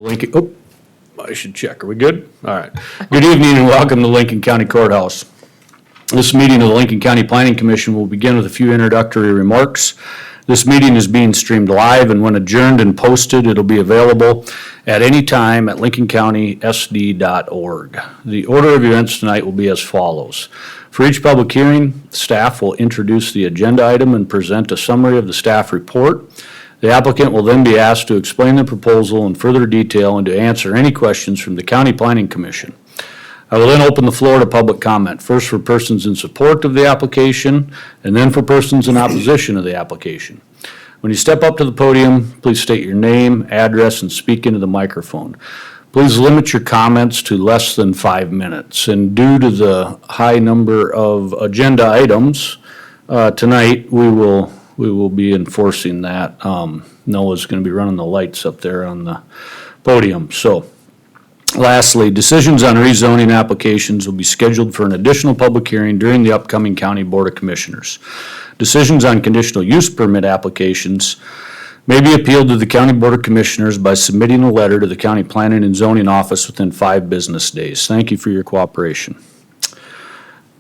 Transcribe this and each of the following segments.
Lincoln, oh, I should check. Are we good? All right. Good evening and welcome to Lincoln County Courthouse. This meeting of the Lincoln County Planning Commission will begin with a few introductory remarks. This meeting is being streamed live, and when adjourned and posted, it'll be available at any time at lincolncountysd.org. The order of events tonight will be as follows. For each public hearing, staff will introduce the agenda item and present a summary of the staff report. The applicant will then be asked to explain the proposal in further detail and to answer any questions from the County Planning Commission. I will then open the floor to public comment, first for persons in support of the application, and then for persons in opposition of the application. When you step up to the podium, please state your name, address, and speak into the microphone. Please limit your comments to less than 5 minutes. And due to the high number of agenda items tonight, we will be enforcing that. Noah's going to be running the lights up there on the podium. So, lastly, decisions on rezoning applications will be scheduled for an additional public hearing during the upcoming County Board of Commissioners. Decisions on conditional use permit applications may be appealed to the County Board of Commissioners by submitting a letter to the County Planning and Zoning Office within 5 business days. Thank you for your cooperation.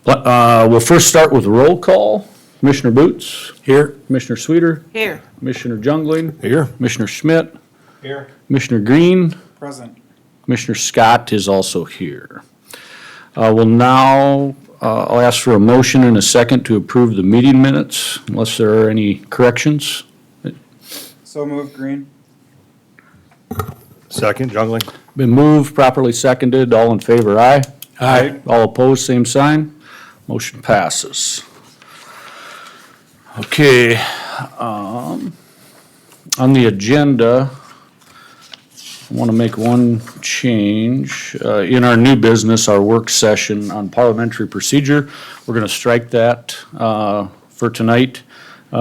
We'll first start with roll call. Commissioner Boots? Here. Commissioner Sweeter? Here. Commissioner Jungling? Here. Commissioner Schmidt? Here. Commissioner Green? Present. Commissioner Scott is also here. I'll ask for a motion and a second to approve the meeting minutes, unless there are any corrections. So moved, Green. Second, Jungling. Been moved, properly seconded, all in favor, aye? Aye. All opposed, same sign. Motion passes. Okay, on the agenda, I want to make one change. In our new business, our work session on parliamentary procedure, we're going to strike that for tonight,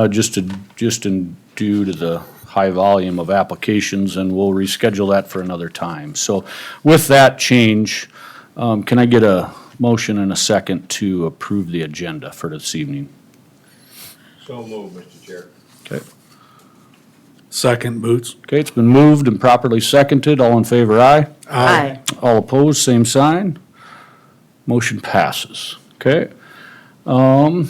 just due to the high volume of applications, and we'll reschedule that for another time. So with that change, can I get a motion and a second to approve the agenda for this evening? So moved, Mr. Chair. Okay. Second, Boots. Okay, it's been moved and properly seconded. All in favor, aye? Aye. All opposed, same sign. Motion passes. Okay. The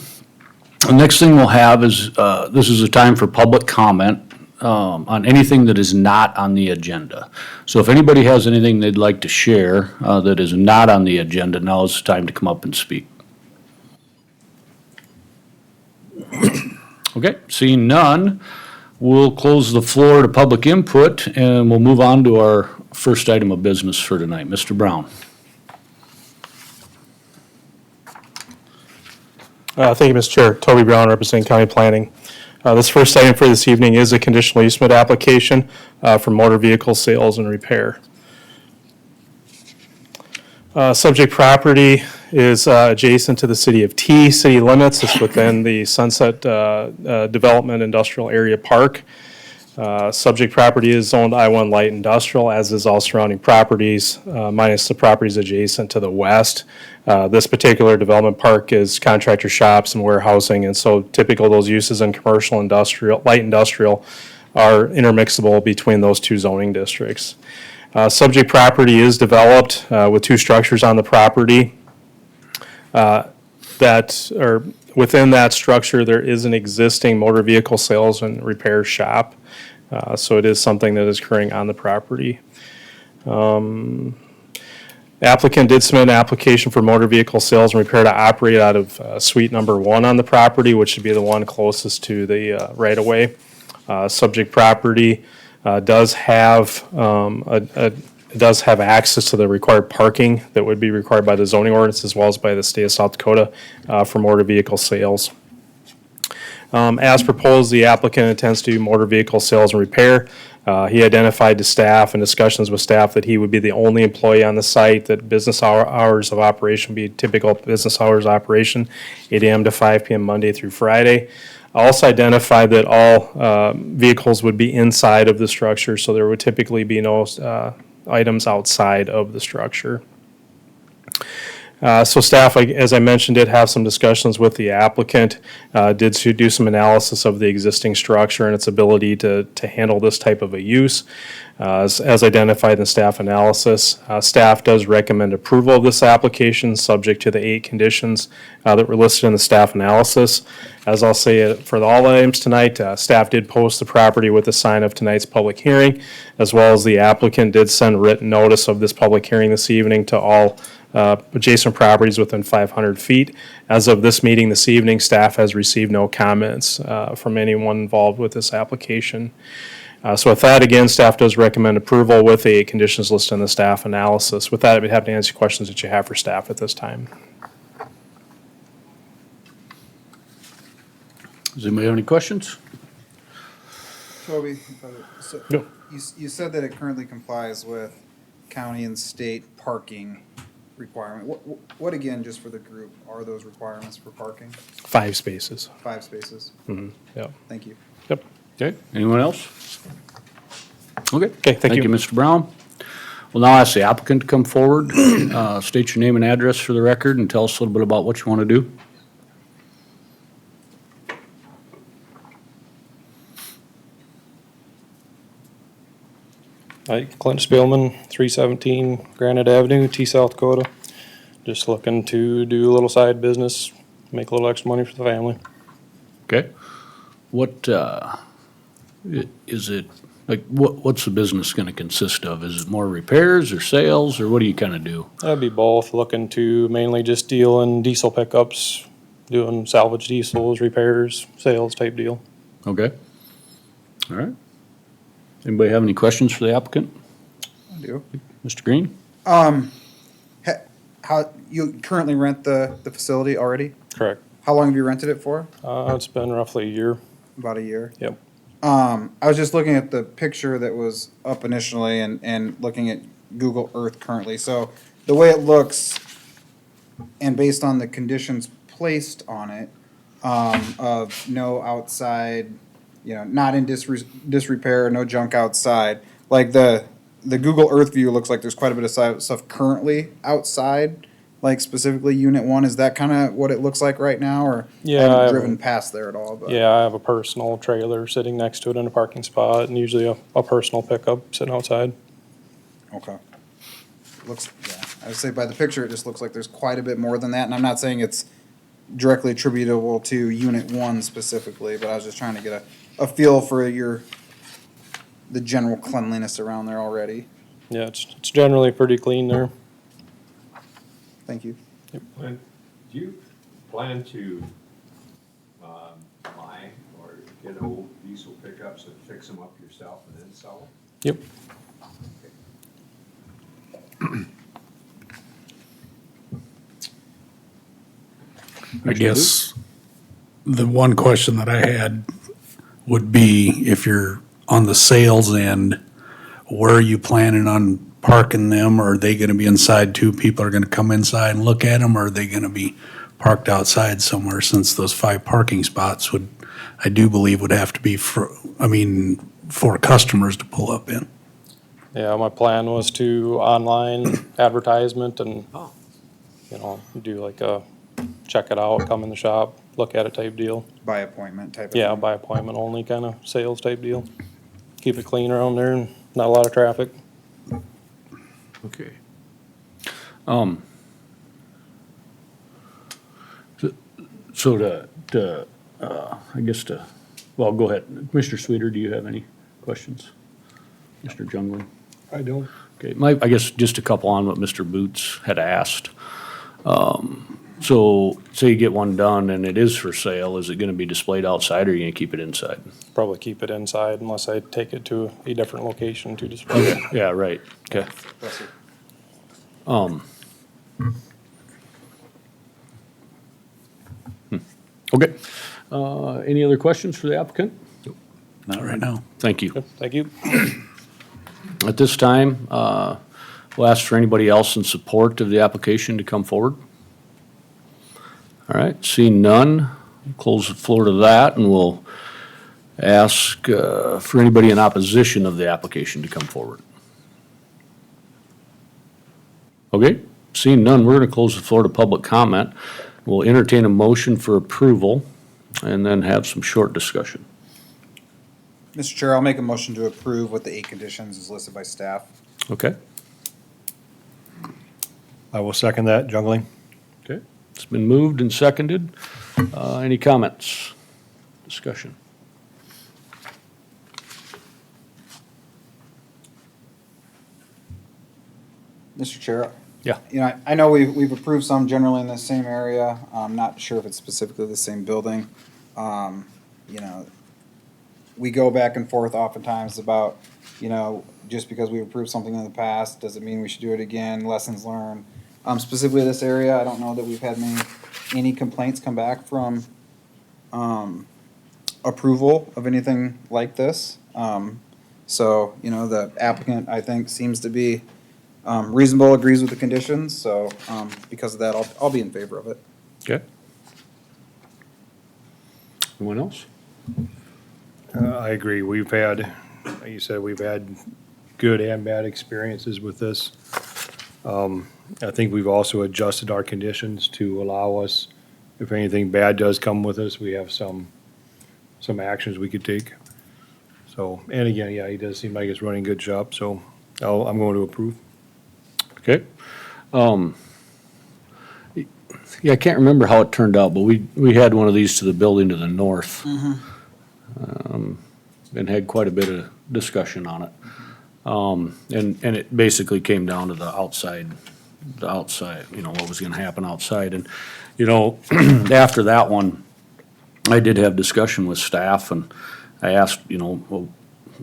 next thing we'll have is, this is a time for public comment on anything that is not on the agenda. So if anybody has anything they'd like to share that is not on the agenda, now is the time to come up and speak. Okay, seeing none, we'll close the floor to public input, and we'll move on to our first item of business for tonight. Mr. Brown. Thank you, Mr. Chair. Toby Brown, representing County Planning. This first item for this evening is a conditional use permit application for motor vehicle sales and repair. Subject property is adjacent to the city of T city limits. It's within the Sunset Development Industrial Area Park. Subject property is zoned I-1 light industrial, as is all surrounding properties, minus the properties adjacent to the west. This particular development park is contractor shops and warehousing, and so typical those uses in commercial industrial, light industrial are intermixable between those two zoning districts. Subject property is developed with 2 structures on the property. Within that structure, there is an existing motor vehicle sales and repair shop. So it is something that is occurring on the property. Applicant did submit an application for motor vehicle sales and repair to operate out of suite number 1 on the property, which would be the one closest to the right-of-way. Subject property does have access to the required parking that would be required by the zoning ordinance as well as by the state of South Dakota for motor vehicle sales. As proposed, the applicant intends to do motor vehicle sales and repair. He identified to staff and discussions with staff that he would be the only employee on the site, that business hours of operation would be typical business hours of operation, 8 a.m. to 5 p.m. Monday through Friday. I also identified that all vehicles would be inside of the structure, so there would typically be no items outside of the structure. So staff, as I mentioned, did have some discussions with the applicant, did do some analysis of the existing structure and its ability to handle this type of a use. As identified in the staff analysis, staff does recommend approval of this application, subject to the 8 conditions that were listed in the staff analysis. As I'll say for all the items tonight, staff did post the property with a sign of tonight's public hearing, as well as the applicant did send written notice of this public hearing this evening to all adjacent properties within 500 feet. As of this meeting this evening, staff has received no comments from anyone involved with this application. So with that, again, staff does recommend approval with the conditions listed in the staff analysis. With that, I'd be happy to answer questions that you have for staff at this time. Does anybody have any questions? Toby, so No. you said that it currently complies with county and state parking requirement. What again, just for the group, are those requirements for parking? 5 spaces. 5 spaces. Yep. Thank you. Yep. Okay, anyone else? Okay. Okay, thank you. Mr. Brown. We'll now ask the applicant to come forward, state your name and address for the record, and tell us a little bit about what you want to do. Hi, Clint Spielman, 317 Granite Avenue, T, South Dakota. Just looking to do a little side business, make a little extra money for the family. Okay. What, is it, like, what's the business gonna consist of? Is it more repairs or sales, or what do you kinda do? That'd be both, looking to mainly just deal in diesel pickups, doing salvage diesels, repairs, sales type deal. Okay. All right. Anybody have any questions for the applicant? I do. Mr. Green? How, you currently rent the facility already? Correct. How long have you rented it for? It's been roughly a year. About a year? Yep. I was just looking at the picture that was up initially and looking at Google Earth currently. So the way it looks, and based on the conditions placed on it, of no outside, not in disrepair, no junk outside, like the Google Earth view looks like there's quite a bit of stuff currently outside, like specifically Unit 1. Is that kind of what it looks like right now, or Yeah, I I haven't have driven past there at all? But. Yeah, I have a personal trailer sitting next to it in a parking spot, and usually a personal pickup sitting outside. Okay. Looks, yeah, I would say by the picture, it just looks like there's quite a bit more than that, and I'm not saying it's directly attributable to Unit 1 specifically, but I was just trying to get a feel for the general cleanliness around there already. Yeah, it's generally pretty clean there. Thank you. Do you plan to buy or get old diesel pickups and fix them up yourself and then sell them? Yep. I guess the one question that I had would be, if you're on the sales end, where are you planning on parking them? Are they gonna be inside too? People are gonna come inside and look at them, or are they gonna be parked outside somewhere, since those 5 parking spots I do believe would have to be for customers to pull up in? Yeah, my plan was to online advertisement and, do like a check it out, come in the shop, look at it type deal. By appointment type of Yeah, thing. by appointment only kind of sales type deal. Keep it clean around there and not a lot of traffic. Okay. Well, go ahead. Commissioner Sweeter, do you have any questions? Mr. Jungling? I don't. Okay, I guess just a couple on what Mr. Boots had asked. So say you get one done and it is for sale, is it gonna be displayed outside, or are you gonna keep it inside? Probably keep it inside unless I take it to a different location to display it. Yeah, right, okay. Bless you. Okay. Any other questions for the applicant? Not right now. Thank you. Thank you. At this time, we'll ask for anybody else in support of the application to come forward. All right, seeing none, close the floor to that, and we'll ask for anybody in opposition of the application to come forward. Okay, Seeing none, we're going to close the floor to public comment. We'll entertain a motion for approval and then have some short discussion. Mr. Chair, I'll make a motion to approve with the 8 conditions as listed by staff. Okay? I will second that, Jungling. Okay. It's been moved and seconded. Any comments? Discussion? Mr. Chair? Yeah. You know, I know we've approved some generally in the same area. I'm not sure if it's specifically the same building. You know, we go back and forth oftentimes about, you know, just because we approved something in the past, does it mean we should do it again? Lessons learned. Specifically this area, I don't know that we've had any complaints come back from approval of anything like this. So, you know, the applicant, I think, seems to be reasonable, agrees with the conditions, so because of that, I'll be in favor of it. Okay. Anyone else? I agree. We've had, like you said, we've had good and bad experiences with this. I think we've also adjusted our conditions to allow us, if anything bad does come with us, we have some actions we could take. So, and again, yeah, he does seem like it's running a good shop, so I'm going to approve. Okay. Yeah, I can't remember how it turned out, but we had one of these to the building to the north. And had quite a bit of discussion on it. And it basically came down to the outside, you know, what was gonna happen outside. And, you know, after that one, I did have discussion with staff and I asked, you know, well,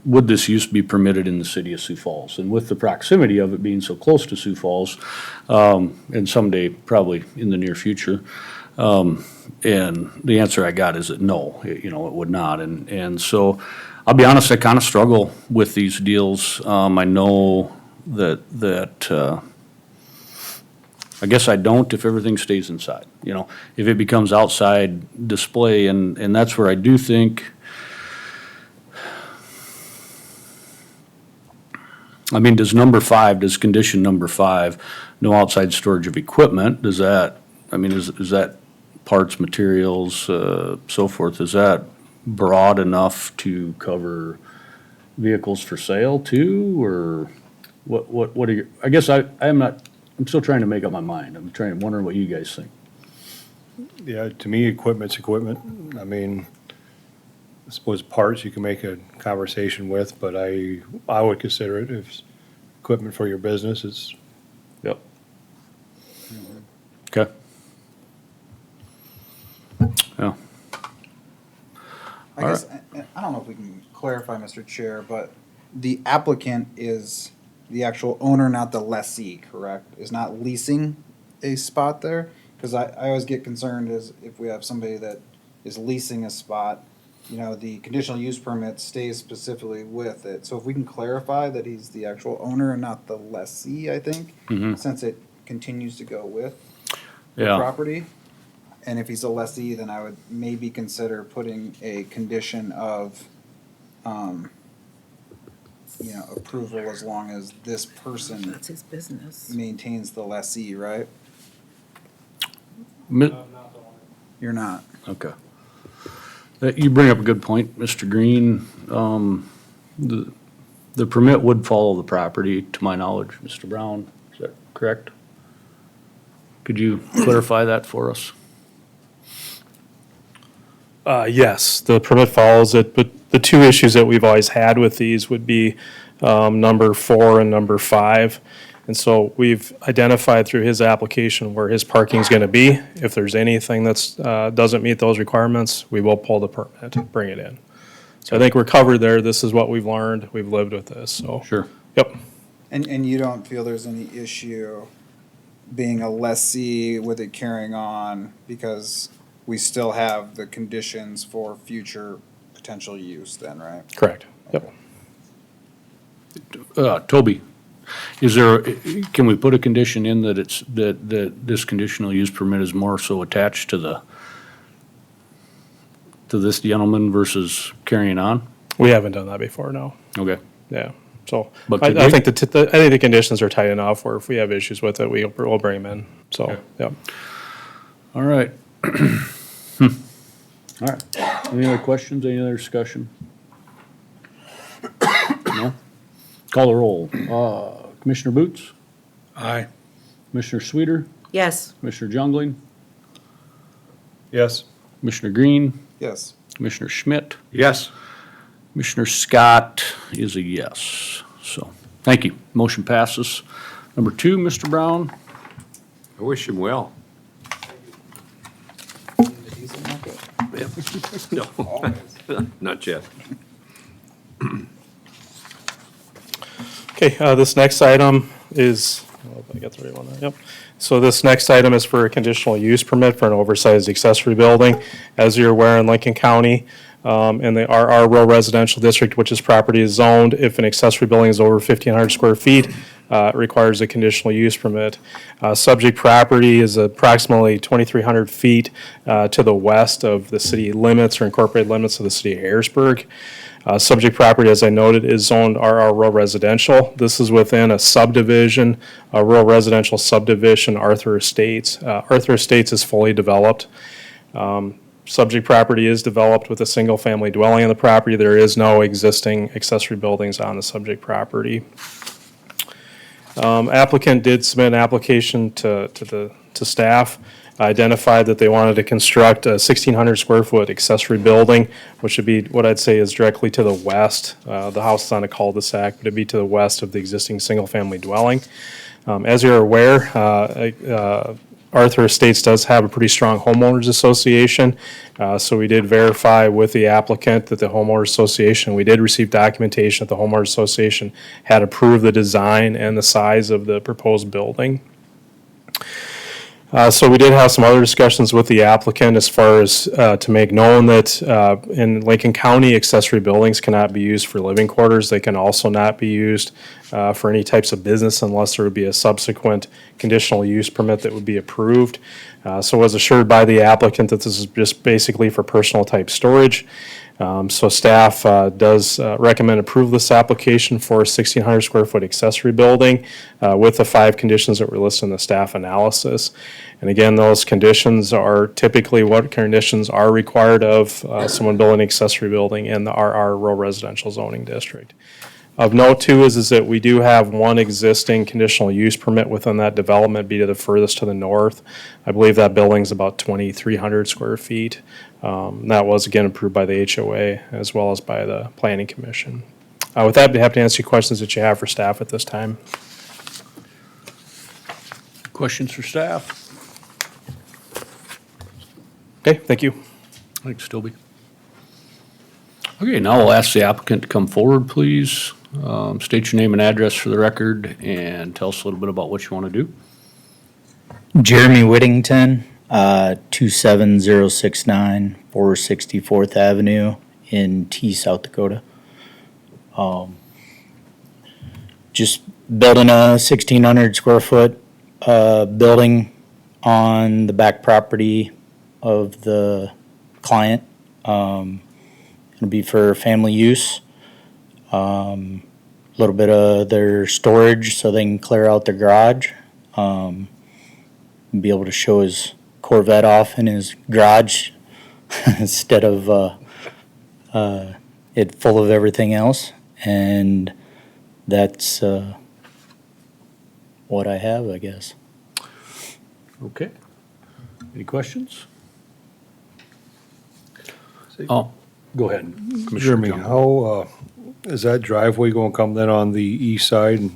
would this use be permitted in the city of Sioux Falls? And with the proximity of it being so close to Sioux Falls, and someday probably in the near future, and the answer I got is that no, you know, it would not. And so, I'll be honest, I kind of struggle with these deals. I know that I guess I don't if everything stays inside, you know, if it becomes outside display, and that's where I do think, I mean, does condition number 5, no outside storage of equipment, does that, I mean, is that parts, materials, so forth, is that broad enough to cover vehicles for sale too, or what are your, I guess I'm still trying to make up my mind. Wondering what you guys think. Yeah, to me, equipment's equipment. I mean, I suppose parts you can make a conversation with, but I would consider it if it's equipment for your business, it's. Yep. Okay. Yeah. I guess, I don't know if we can clarify, Mr. Chair, but the applicant is the actual owner, not the lessee, correct? Is not leasing a spot there? Because I always get concerned is if we have somebody that is leasing a spot, you know, the conditional use permit stays specifically with it. So if we can clarify that he's the actual owner and not the lessee, I think, since it continues to go with the Yeah. property. And if he's a lessee, then I would maybe consider putting a condition of, you know, approval as long as this person That's his business. maintains the lessee, right? Mi- You're not. Okay. You bring up a good point, Mr. Green. The permit would follow the property, to my knowledge, Mr. Brown, is that correct? Could you clarify that for us? Yes, the permit follows it, but the two issues that we've always had with these would be number 4 and number 5. And so we've identified through his application where his parking's gonna be. If there's anything that's, doesn't meet those requirements, we will pull the permit, bring it in. So I think we're covered there. This is what we've learned. We've lived with this, so. Sure. Yep. And you don't feel there's any issue being a lessee with it carrying on because we still have the conditions for future potential use then, right? Correct. Yep. Toby, can we put a condition in that that this conditional use permit is more so attached to this gentleman versus carrying on? We haven't done that before, no. Okay. Yeah. So But I could I we- think I think the conditions are tight enough where if we have issues with it, we'll bring them in. So, yeah. All right. All right. Any other questions, any other discussion? No? Call the roll. Commissioner Boots? Aye. Commissioner Sweeter? Yes. Commissioner Jungling? Yes. Commissioner Green? Yes. Commissioner Schmidt? Yes. Commissioner Scott is a yes. So, thank you. Motion passes. Number 2, Mr. Brown? I wish him well. Yep. No, not yet. Okay, this next item is, oh, I got the right one there, yep. So this next item is for a conditional use permit for an oversized accessory building. As you're aware, in Lincoln County, in the RR Rural Residential District, which is property is zoned, if an accessory building is over 1,500 square feet, it requires a conditional use permit. Subject property is approximately 2,300 feet to the west of the city limits or incorporated limits of the city of Harrisburg. Subject property, as I noted, is zoned RR Rural Residential. This is within a subdivision, a rural residential subdivision, Arthur Estates. Arthur Estates is fully developed. Subject property is developed with a single-family dwelling on the property. There is no existing accessory buildings on the subject property. Applicant did submit an application to staff, identified that they wanted to construct a 1,600 square foot accessory building, which would be what I'd say is directly to the west. The house is on a cul-de-sac, but it'd be to the west of the existing single-family dwelling. As you're aware, Arthur Estates does have a pretty strong homeowners association, so we did verify with the applicant that the homeowners association, we did receive documentation that the homeowners association had approved the design and the size of the proposed building. So we did have some other discussions with the applicant as far as to make known that in Lincoln County, accessory buildings cannot be used for living quarters. They can also not be used for any types of business unless there would be a subsequent conditional use permit that would be approved. So was assured by the applicant that this is just basically for personal type storage. So staff does recommend approve this application for a 1,600 square foot accessory building with the 5 conditions that were listed in the staff analysis. And again, those conditions are typically what conditions are required of someone building an accessory building in the RR Rural Residential Zoning District. Of note too is that we do have one existing conditional use permit within that development, be to the furthest to the north. I believe that building's about 2,300 square feet. That was again approved by the HOA as well as by the Planning Commission. With that, I'd be happy to answer your questions that you have for staff at this time. Questions for staff? Okay, thank you. Thanks, Toby. Okay, now we'll ask the applicant to come forward, please. State your name and address for the record and tell us a little bit about what you want to do. Jeremy Whittington, 27069 464th Avenue in T, South Dakota. Just building a 1,600 square foot building on the back property of the client. It'll be for family use. A little bit of their storage so they can clear out their garage. Be able to show his Corvette off in his garage instead of it full of everything else. And that's what I have, I guess. Okay. Any questions? Oh, go ahead. Commissioner Jeremy, Jungling. how, is that driveway going to come then on the east side?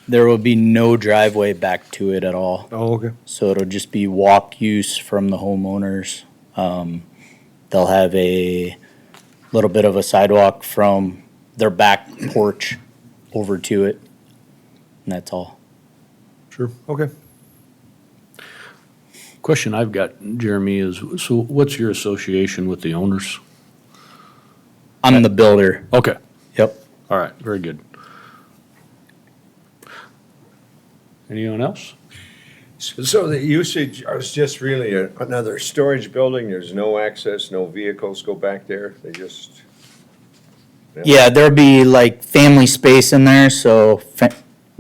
There will be no driveway back to it at all. Oh, okay. So it'll just be walk use from the homeowners. They'll have a little bit of a sidewalk from their back porch over to it. And that's all. Sure, okay. Question I've got, Jeremy, is, so what's your association with the owners? I'm the builder. Okay, Yep. all right, very good. Anyone else? So the usage is just really another storage building? There's no access, no vehicles go back there? Yeah, there'll be like family space in there, so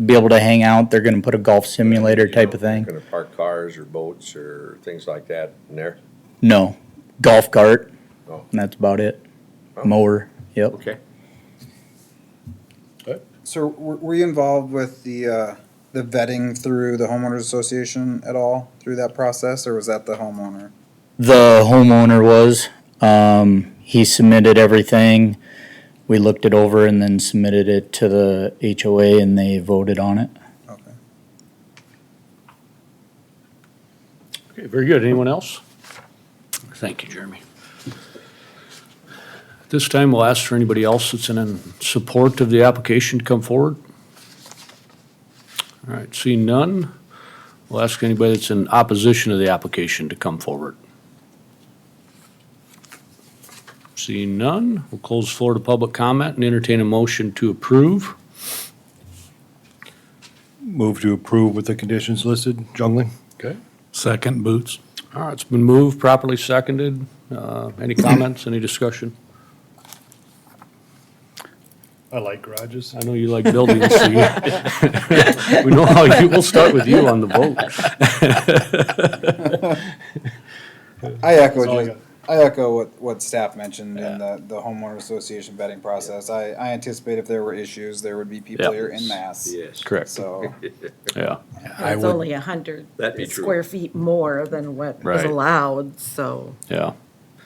be able to hang out. They're gonna put a golf simulator type of thing. Gonna park cars or boats or things like that in there? No, golf cart, Oh. and that's about it. Mower, yep. Okay. So were you involved with the vetting through the homeowners association at all through that process, or was that the homeowner? The homeowner was, he submitted everything. We looked it over and then submitted it to the HOA and they voted on it. Okay. Okay, very good. Anyone else? Thank you, Jeremy. This time, we'll ask for anybody else that's in support of the application to come forward. All right, seeing none, we'll ask anybody that's in opposition to the application to come forward. Seeing none, we'll close the floor to public comment and entertain a motion to approve. Move to approve with the conditions listed. Jungling? Okay. Second, Boots. All right, it's been moved, properly seconded. Any comments, any discussion? I like garages. I know you like buildings, so we know how you, we'll start with you on the vote. I echo what staff mentioned in the homeowner association vetting process. I anticipate if there were issues, there would be people Yep. here en masse. Yes. Correct, So, yeah. I It's would- only 100 That'd be true. square feet more than what was Right. allowed, so. Yeah,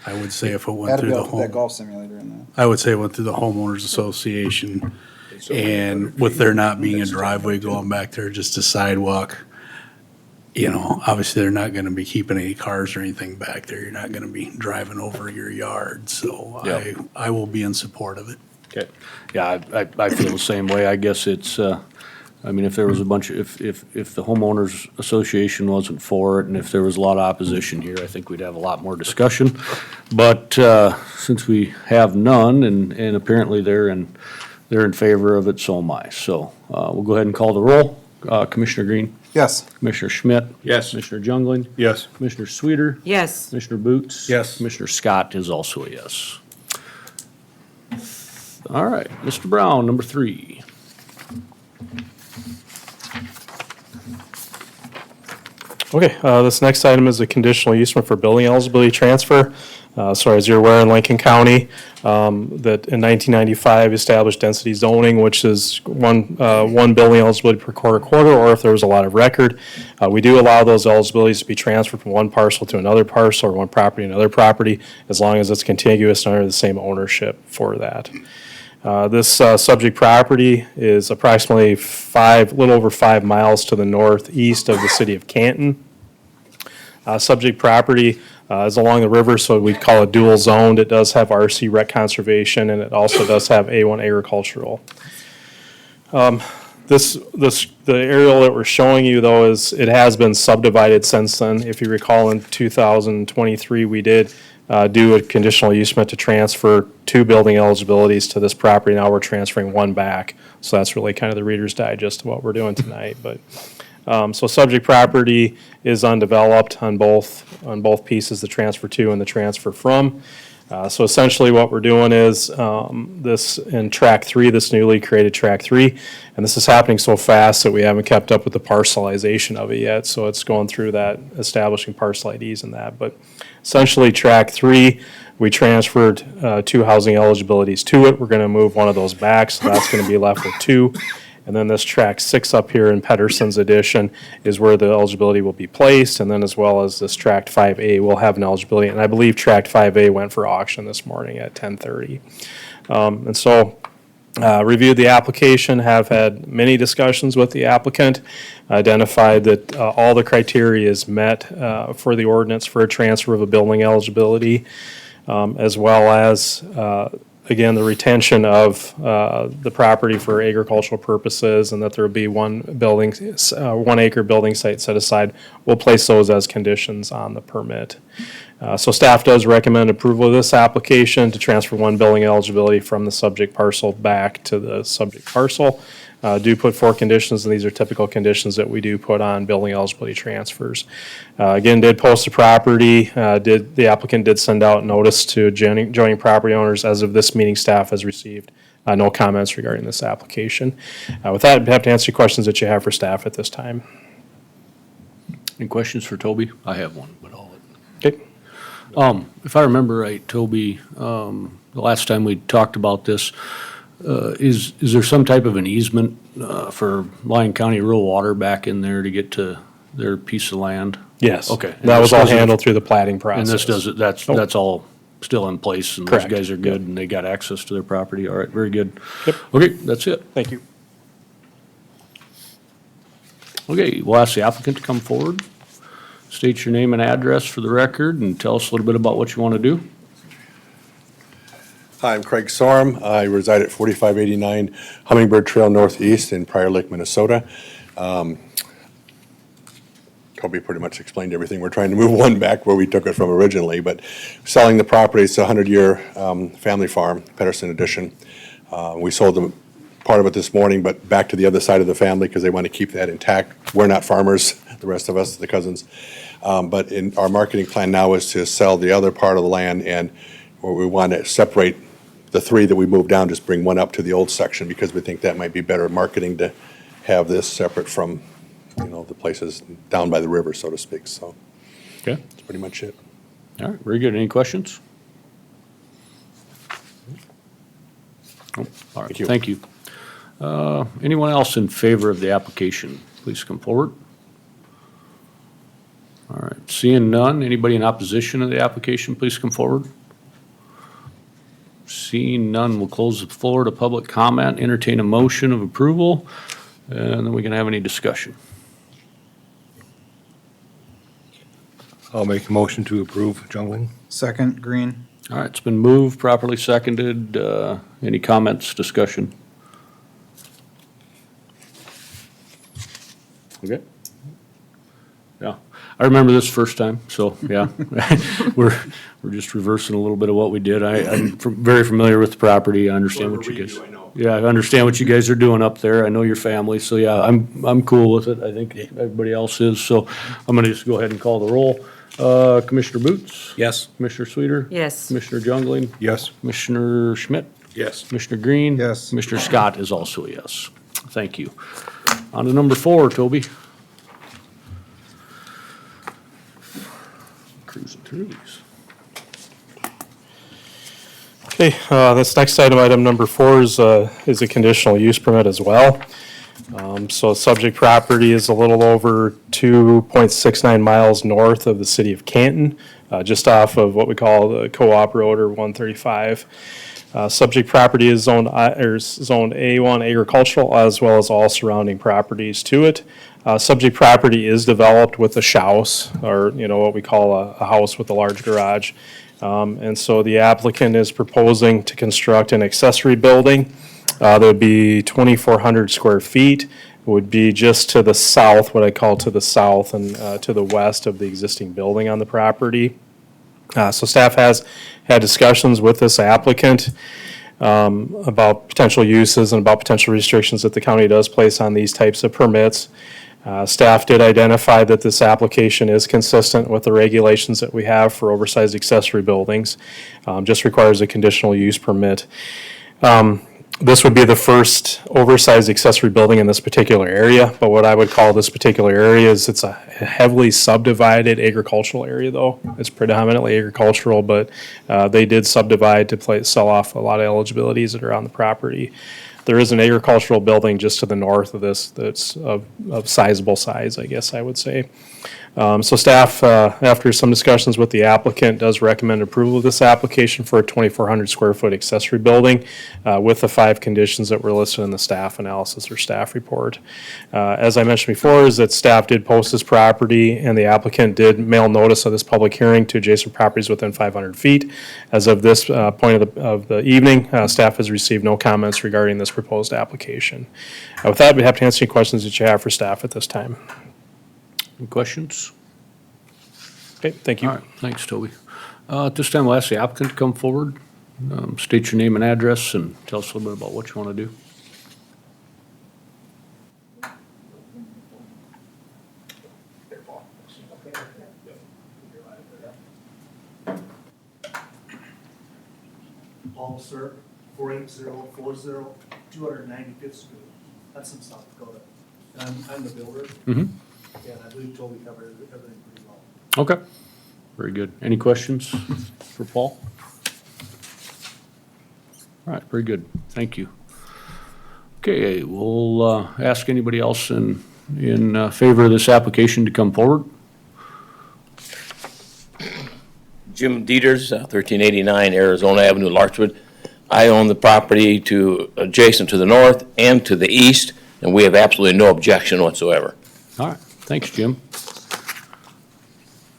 I would say if it went had to through be the able to put that home, golf simulator in there. I would say it went through the homeowners association. And with there not being a driveway going back there, just a sidewalk, you know, obviously they're not gonna be keeping any cars or anything back there. You're not gonna be driving over your yard, so Yep. I will be in support of it. okay. Yeah, I feel the same way. I guess it's, I mean, if there was a bunch of, if the homeowners association wasn't for it and if there was a lot of opposition here, I think we'd have a lot more discussion. But, since we have none and apparently they're in favor of it, so am I. So, we'll go ahead and call the roll. Commissioner Green? Yes. Commissioner Schmidt? Yes. Commissioner Jungling? Yes. Commissioner Sweeter? Yes, Commissioner Boots? Yes. Commissioner Scott is also a yes. All right, Mr. Brown, number 3. Okay, this next item is a conditional use for building eligibility transfer. So as you're aware, in Lincoln County, that in 1995 established density zoning, which is one building eligibility per quarter, or if there was a lot of record. We do allow those eligibilities to be transferred from one parcel to another parcel or one property to another property, as long as it's contiguous and under the same ownership for that. This subject property is approximately little over 5 miles to the northeast of the city of Canton. Subject property is along the river, so we'd call it dual zoned. It does have RC rec conservation, and it also does have A1 agricultural. The aerial that we're showing you, though, it has been subdivided since then. If you recall, in 2023, we did do a conditional easement to transfer 2 building eligibilities to this property. Now we're transferring 1 back. So that's really kind of the Reader's Digest of what we're doing tonight. But so subject property is undeveloped on both pieces, the transfer to and the transfer from. So essentially what we're doing is this in track 3, this newly created track 3, and this is happening so fast that we haven't kept up with the parcelization of it yet. So it's going through that, establishing parcel IDs and that. But essentially track 3, we transferred 2 housing eligibilities to it. We're going to move one of those back, so that's going to be left with 2. And then this track 6 up here in Pedersen's addition is where the eligibility will be placed, and then as well as this tract 5A will have an eligibility. And I believe tract 5A went for auction this morning at 10:30. And so reviewed the application, have had many discussions with the applicant, identified that all the criteria is met for the ordinance for a transfer of a building eligibility, as well as again, the retention of the property for agricultural purposes, and that there will be 1 acre building site set aside. We'll place those as conditions on the permit. So staff does recommend approval of this application to transfer 1 building eligibility from the subject parcel back to the subject parcel. do put 4 conditions, and these are typical conditions that we do put on building eligibility transfers. Again, did post the property, the applicant did send out notice to adjoining property owners. As of this meeting, staff has received no comments regarding this application. With that, I'd have to answer questions that you have for staff at this time. Any questions for Toby? I have one, but I'll. Okay. If I remember right, Toby, the last time we talked about this, is there some type of an easement for Lyon County Rural Water back in there to get to their piece of land? Yes. Okay. That was this all doesn't- handled through the plating And process. this doesn't, that's all still in place, and those Correct. guys are good, and they got access to their property? All right, very good. Yep. Okay, that's it. Thank you. Okay, we'll ask the applicant to come forward, state your name and address for the record, and tell us a little bit about what you want to do. Hi, I'm Craig Sorum. I reside at 4589 Hummingbird Trail Northeast in Prior Lake, Minnesota. Toby pretty much explained everything. We're trying to move one back where we took it from originally, but selling the property, it's a 100-year family farm, Pedersen Edition. We sold them part of it this morning, but back to the other side of the family because they want to keep that intact. We're not farmers, the rest of us, the cousins. But in our marketing plan now is to sell the other part of the land, and where we want to separate the 3 that we moved down, just bring one up to the old section because we think that might be better marketing to have this separate from, the places down by the river, so to speak. So Okay. that's pretty much it. All right, very good. Any questions? Oh, all right, Thank you. thank you. Anyone else in favor of the application? Please come forward. All right, seeing none, anybody in opposition to the application, please come forward. Seeing none, we'll close the floor to public comment, entertain a motion of approval, and then we can have any discussion. I'll make a motion to approve Jungling. Second, Green. All right, it's been moved, properly seconded. Any comments, discussion? Okay. Yeah, I remember this first time, so, yeah. We're just reversing a little bit of what we did. I'm very familiar with the property. I understand what you guys. Yeah, I understand what you guys are doing up there. I know your family, so yeah, I'm cool with it. I think everybody else is, so I'm gonna just go ahead and call the roll. Commissioner Boots? Yes. Commissioner Sweeter? Yes. Commissioner Jungling? Yes. Commissioner Schmidt? Yes. Commissioner Green? Yes. Commissioner Scott is also a yes. Thank you. On to number 4, Toby. Cruising through these. Okay, this next item number 4 is a conditional use permit as well. So subject property is a little over 2.69 miles north of the city of Canton, just off of what we call the Co-op Road or 135. Subject property is zoned A1 agricultural as well as all surrounding properties to it. Subject property is developed with a house, or what we call a house with a large garage. And so the applicant is proposing to construct an accessory building. That would be 2,400 square feet. It would be just to the south, what I call to the south and to the west of the existing building on the property. So staff has had discussions with this applicant about potential uses and about potential restrictions that the county does place on these types of permits. Staff did identify that this application is consistent with the regulations that we have for oversized accessory buildings. Just requires a conditional use permit. This would be the first oversized accessory building in this particular area, but what I would call this particular area is it's a heavily subdivided agricultural area, though. It's predominantly agricultural, but they did subdivide to sell off a lot of eligibilities that are on the property. There is an agricultural building just to the north of this that's of sizable size, I guess I would say. So staff, after some discussions with the applicant, does recommend approval of this application for a 2,400 square foot accessory building with the 5 conditions that were listed in the staff analysis or staff report. As I mentioned before, is that staff did post this property and the applicant did mail notice of this public hearing to adjacent properties within 500 feet. As of this point of the evening, staff has received no comments regarding this proposed application. With that, we have to answer any questions that you have for staff at this time. Any questions? Okay, thank you. All right, thanks, Toby. At this time, we'll ask the applicant to come forward, state your name and address, and tell us a little bit about what you want to do. Paul Sir, 48040, 295th Street. That's in South Dakota. I'm the builder. Mm-hmm. Yeah, and I believe Toby covered everything pretty well. Okay, very good. Any questions for Paul? All right, very good. Thank you. Okay, we'll ask anybody else in favor of this application to come forward. Jim Dieters, 1389 Arizona Avenue, Larchwood. I own the property adjacent to the north and to the east, and we have absolutely no objection whatsoever. All right, thanks, Jim.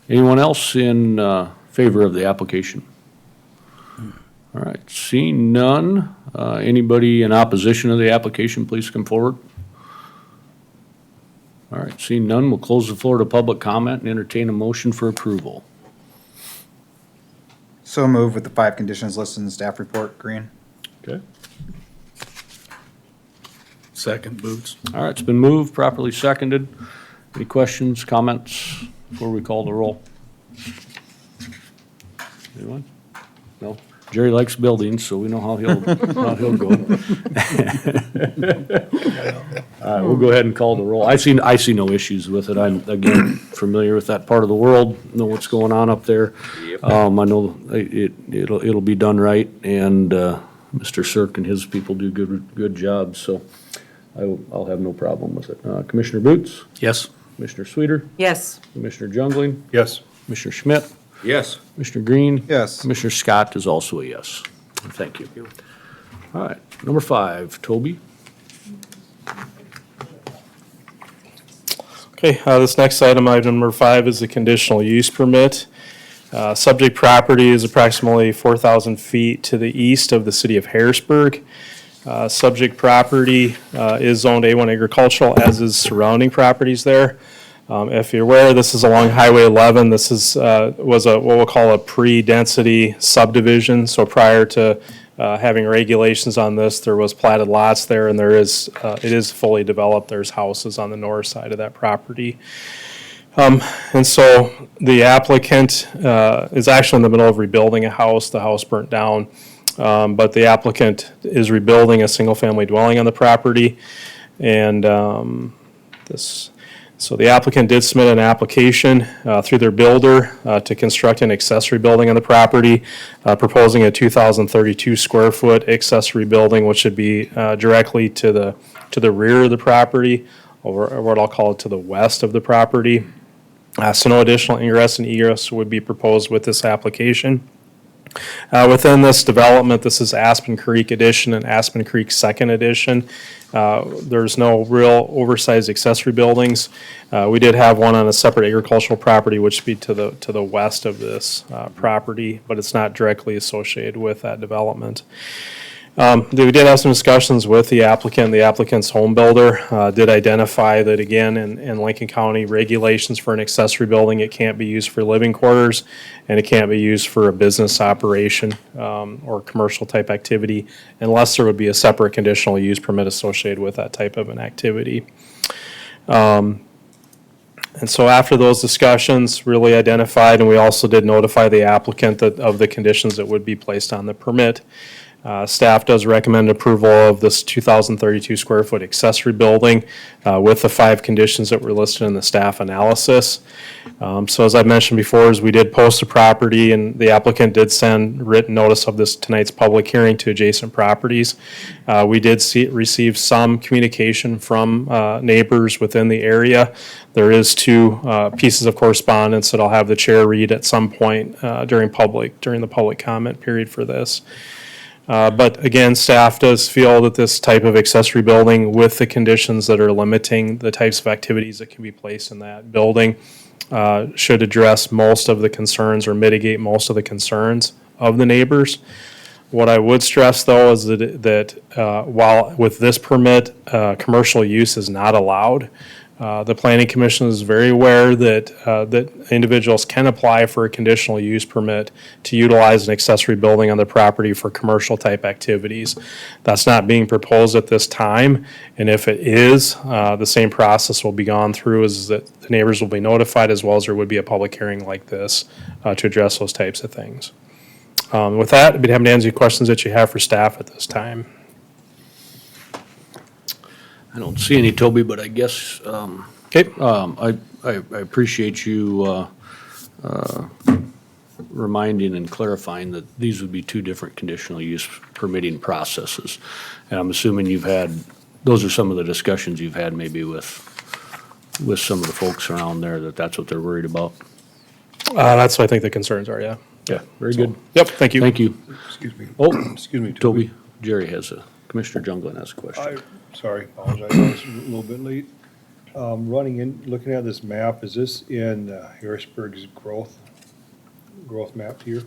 Anyone else in favor of the application? All right, seeing none, anybody in opposition to the application, please come forward. All right, seeing none, we'll close the floor to public comment and entertain a motion for approval. So move with the 5 conditions listed in the staff report, Green. Okay. Second, Boots. All right, it's been moved, properly seconded. Any questions, comments before we call the roll? Anyone? No? Jerry likes buildings, so we know how he'll go. All right, we'll go ahead and call the roll. I see no issues with it. I'm, again, familiar with that part of the world, know what's going on up there. I know it'll be done right, and Mr. Cirque and his people do good jobs, so I'll have no problem with it. Commissioner Boots? Yes. Commissioner Sweeter? Yes. Commissioner Jungling? Yes. Commissioner Schmidt? Yes. Commissioner Green? Yes. Commissioner Scott is also a yes. Thank you. All right, number 5, Toby. Okay, this next item number 5, is a conditional use permit. Subject property is approximately 4,000 feet to the east of the city of Harrisburg. Subject property is zoned A1 agricultural, as is surrounding properties there. If you're aware, this is along Highway 11. This was what we'll call a pre-density subdivision. So prior to having regulations on this, there was platted lots there, and it is fully developed. There's houses on the north side of that property. And so the applicant is actually in the middle of rebuilding a house. The house burnt down, but the applicant is rebuilding a single-family dwelling on the property. And so the applicant did submit an application through their builder to construct an accessory building on the property, proposing a 2,032 square foot accessory building, which should be directly to the rear of the property, or what I'll call it to the west of the property. So no additional ingress and egress would be proposed with this application. Within this development, this is Aspen Creek Edition and Aspen Creek Second Edition. There's no real oversized accessory buildings. We did have one on a separate agricultural property, which would be to the west of this property, but it's not directly associated with that development. We did have some discussions with the applicant. The applicant's home builder did identify that, again, in Lincoln County regulations for an accessory building, it can't be used for living quarters, and it can't be used for a business operation or commercial type activity unless there would be a separate conditional use permit associated with that type of an activity. And so after those discussions, really identified, and we also did notify the applicant of the conditions that would be placed on the permit. Staff does recommend approval of this 2,032 square foot accessory building with the 5 conditions that were listed in the staff analysis. So as I mentioned before, is we did post the property, and the applicant did send written notice of this tonight's public hearing to adjacent properties. We did receive some communication from neighbors within the area. There is 2 pieces of correspondence that I'll have the chair read at some point during the public comment period for this. But again, staff does feel that this type of accessory building, with the conditions that are limiting the types of activities that can be placed in that building, should address most of the concerns or mitigate most of the concerns of the neighbors. What I would stress, though, is that while with this permit, commercial use is not allowed, The Planning Commission is very aware that individuals can apply for a conditional use permit to utilize an accessory building on their property for commercial-type activities. That's not being proposed at this time, and if it is, the same process will be gone through, is that the neighbors will be notified, as well as there would be a public hearing like this to address those types of things. With that, I'd be happy to answer any questions that you have for staff at this time. I don't see any, Toby, but I guess, Okay. I appreciate you reminding and clarifying that these would be two different conditional use permitting processes. And I'm assuming those are some of the discussions you've had maybe with some of the folks around there, that's what they're worried about. That's what I think the concerns are, yeah. Yeah, very good. Yep, thank you. Thank you. Excuse me. Oh, Excuse me, Toby, Jerry Commissioner Junglin has a question. Sorry, apologize, I was a little bit late. Looking at this map, is this in Harrisburg's growth map here?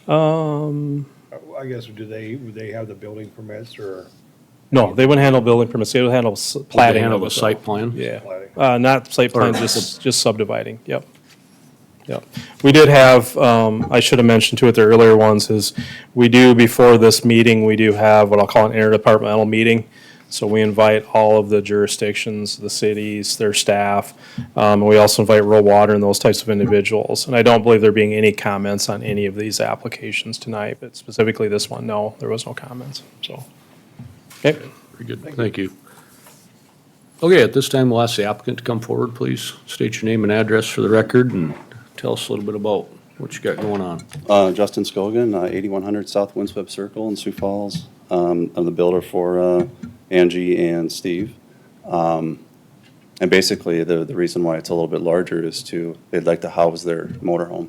I guess, would they have the building permits or No, they wouldn't handle building permits, they would handle plating. They handle of the it, though. site plan? Yeah, not site plan, just subdividing, yep. Yep. We did have, I should have mentioned too at the earlier ones, is we do, before this meeting, we do have what I'll call an interdepartmental meeting. So we invite all of the jurisdictions, the cities, their staff, and we also invite rural water and those types of individuals. And I don't believe there being any comments on any of these applications tonight, but specifically this one, no, there was no comments, so. Okay. Very good, thank you. Okay, at this time, we'll ask the applicant to come forward, please. State your name and address for the record and tell us a little bit about what you got going on. Justin Scogan, 8100 South Windswept Circle in Sioux Falls. I'm the builder for Angie and Steve. And basically, the reason why it's a little bit larger is they'd like to house their motorhome.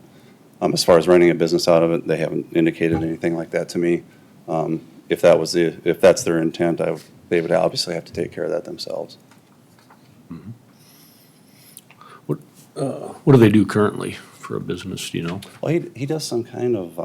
As far as running a business out of it, they haven't indicated anything like that to me. If that's their intent, they would obviously have to take care of that themselves. What do they do currently for a business, do you know? Well, he does some kind of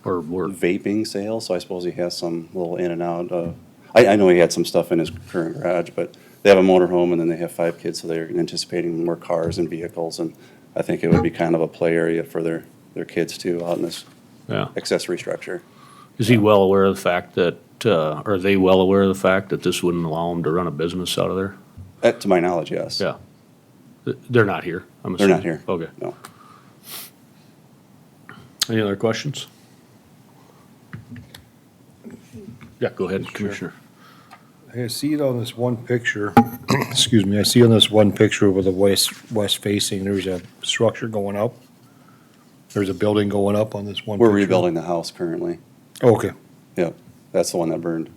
Or work? vaping sales, so I suppose he has some little in and out of. I know he had some stuff in his current garage, but they have a motorhome and then they have 5 kids, so they're anticipating more cars and vehicles, and I think it would be kind of a play area for their kids too, out in this Yeah. accessory structure. Is he well aware of the fact that, are they well aware of the fact that this wouldn't allow them to run a business out of there? To my knowledge, yes. Yeah. They're not here, I'm They're assuming? not here. Okay. No. Any other questions? Yeah, go ahead, Commissioner. I see it on this one picture, excuse me, I see on this one picture with the west facing, there's a structure going up. There's a building going up on this one We're picture. rebuilding the house currently. Oh, okay. Yep, that's the one that burned.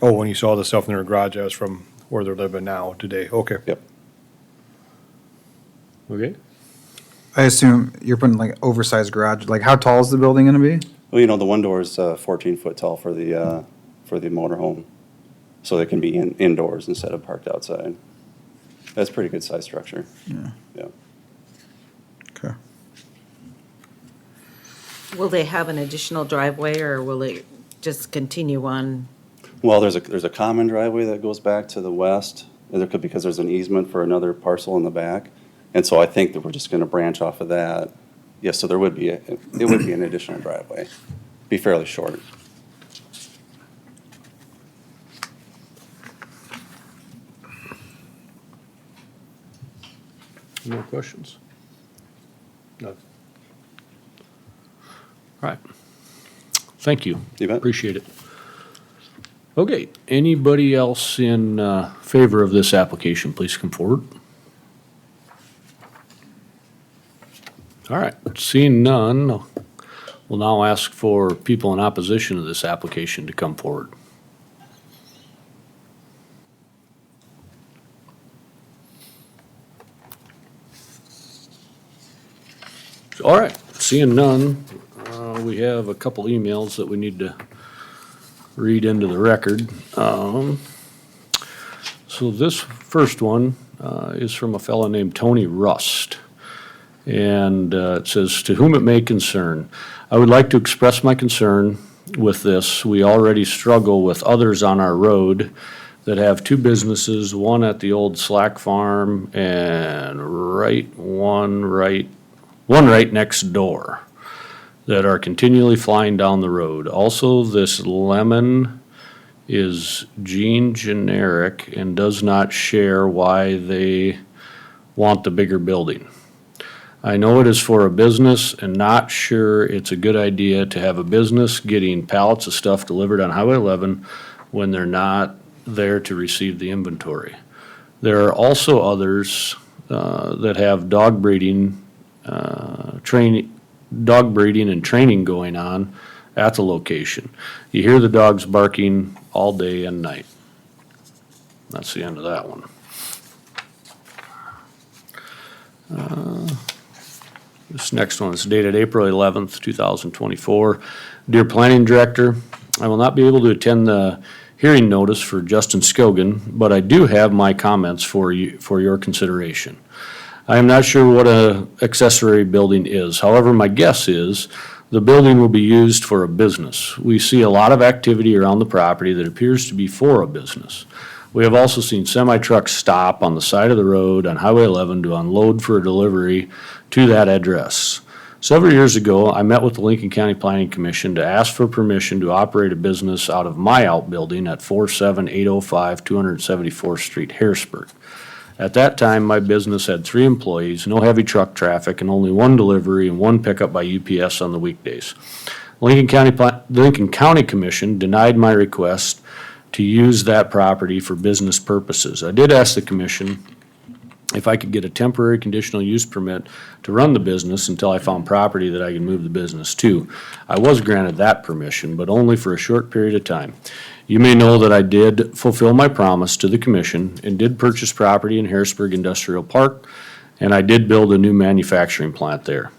Oh, when you saw the stuff in their garage, that was from where they're living now today, okay. Yep. Okay. I assume you're putting like oversized garage, like how tall is the building gonna be? Well, the one door is 14 foot tall for the motorhome, so they can be indoors instead of parked outside. That's a pretty good size structure. Yeah. Yeah. Okay. will they have an additional driveway or will it just continue on? Well, there's a common driveway that goes back to the west, and because there's an easement for another parcel in the back. And so I think that we're just gonna branch off of that. Yes, so it would be an additional driveway. Be fairly short. Any more questions? No. All right. Thank you. You bet. Appreciate it. Okay, anybody else in favor of this application, please come forward. All right, seeing none, we'll now ask for people in opposition to this application to come forward. All right, seeing none, we have a couple emails that we need to read into the record. So this first one is from a fellow named Tony Rust. And it says, "To whom it may concern, I would like to express my concern with this. We already struggle with others on our road that have two businesses, one at the old Slack Farm and one right next door, that are continually flying down the road. Also, this lemon is Gene generic and does not share why they want the bigger building. I know it is for a business and not sure it's a good idea to have a business getting pallets of stuff delivered on Highway 11 when they're not there to receive the inventory. There are also others that have dog breeding and training going on at the location. You hear the dogs barking all day and night. That's the end of that one. This next one is dated April 11th, 2024. Dear Planning Director, I will not be able to attend the hearing notice for Justin Skogan, but I do have my comments for you, for your consideration. I am not sure what a accessory building is. However, my guess is the building will be used for a business. We see a lot of activity around the property that appears to be for a business. We have also seen semi-trucks stop on the side of the road on Highway 11 to unload for a delivery to that address. Several years ago, I met with the Lincoln County Planning Commission to ask for permission to operate a business out of my outbuilding at 47805 274th Street, Harrisburg. At that time, my business had 3 employees, no heavy truck traffic, and only 1 delivery and 1 pickup by UPS on the weekdays. Lincoln County Commission denied my request to use that property for business purposes. I did ask the commission if I could get a temporary conditional use permit to run the business until I found property that I could move the business to. I was granted that permission, but only for a short period of time. You may know that I did fulfill my promise to the commission and did purchase property in Harrisburg Industrial Park, and I did build a new manufacturing plant there.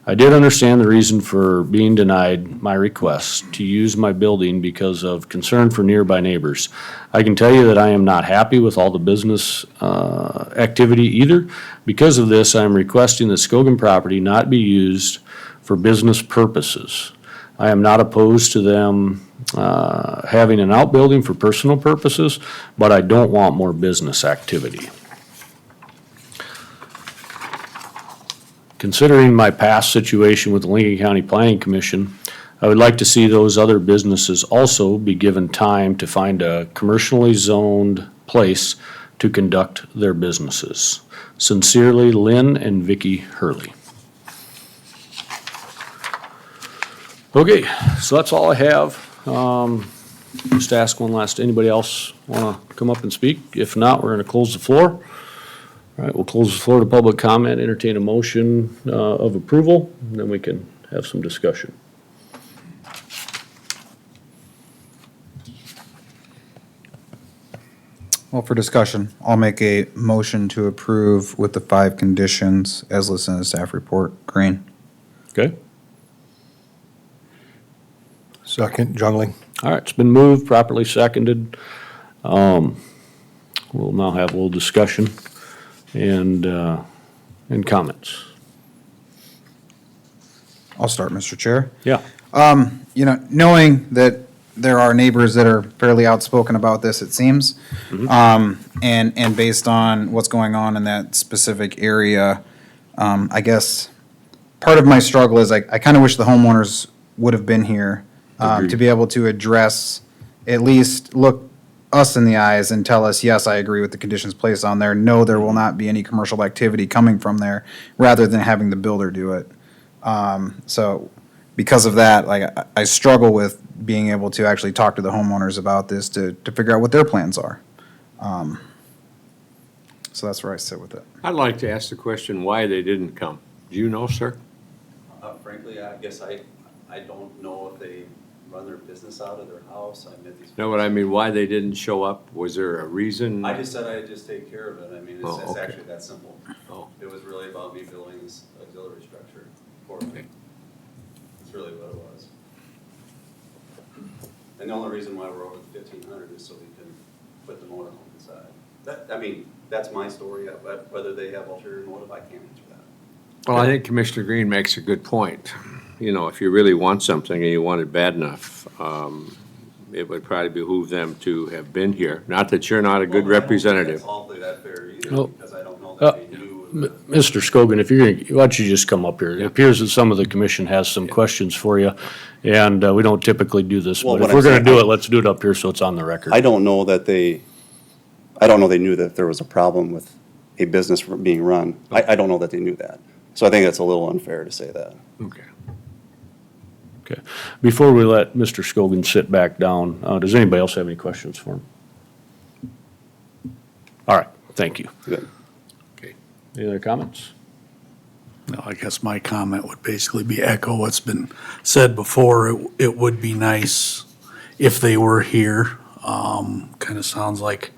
I did understand the reason for being denied my request to use my building because of concern for nearby neighbors. I can tell you that I am not happy with all the business activity either. Because of this, I am requesting that Skogan property not be used for business purposes. I am not opposed to them having an outbuilding for personal purposes, but I don't want more business activity. Considering my past situation with the Lincoln County Planning Commission, I would like to see those other businesses also be given time to find a commercially zoned place to conduct their businesses. Sincerely, Lynn and Vicki Hurley. Okay, so that's all I have. Just ask one last, anybody else want to come up and speak? If not, we're going to close the floor. All right, we'll close the floor to public comment, entertain a motion of approval, and then we can have some discussion. Well, for discussion, I'll make a motion to approve with the 5 conditions as listed in the staff report. Green. Okay? Second, Jungling. All right, it's been moved, properly seconded. We'll now have a little discussion and comments. I'll start, Mr. Chair. Yeah. Knowing that there are neighbors that are fairly outspoken about this, it seems, and based on what's going on in that specific area, I guess part of my struggle is I kind of wish the homeowners would have been here to be able to address, at least look us in the eyes and tell us, yes, I agree with the conditions placed on there. No, there will not be any commercial activity coming from there, rather than having the builder do it. So because of that, like, I struggle with being able to actually talk to the homeowners about this to figure out what their plans are. So that's where I sit with it. I'd like to ask the question why they didn't come. Do you know, sir? Frankly, I guess I don't know if they run their business out of their house. I met these. No, what I mean, why they didn't show up? Was there a reason? I just said I'd just take care of it. I mean, Oh, it's okay. actually that simple. Oh. It was really about me building this auxiliary structure for me. Okay. That's really what it was. And the only reason why we're over the 1,500 is so we can put the motor home inside. That's my story. Whether they have ulterior motive, I can't answer that. Well, I think Commissioner Green makes a good point. You know, if you really want something and you want it bad enough, it would probably behoove them to have been here. Not that you're not a good representative. awfully that fair either, Oh. because I don't know Uh, that they knew. Mr. Scogan, if you're going to, why don't you just come up here? It appears that some of the commission has some questions for you, and we don't typically do this, Well, but what if we're I'm going to saying- do it, let's do it up here so it's on the record. I don't know that they knew that there was a problem with a business being run. I don't know that they knew that. So I think it's a little unfair to say that. Okay. Okay. Before we let Mr. Scogan sit back down, does anybody else have any questions for him? All right, thank you. Good. Any other comments? No, I guess my comment would basically be echo what's been said before. It would be nice if they were here. Kind of sounds like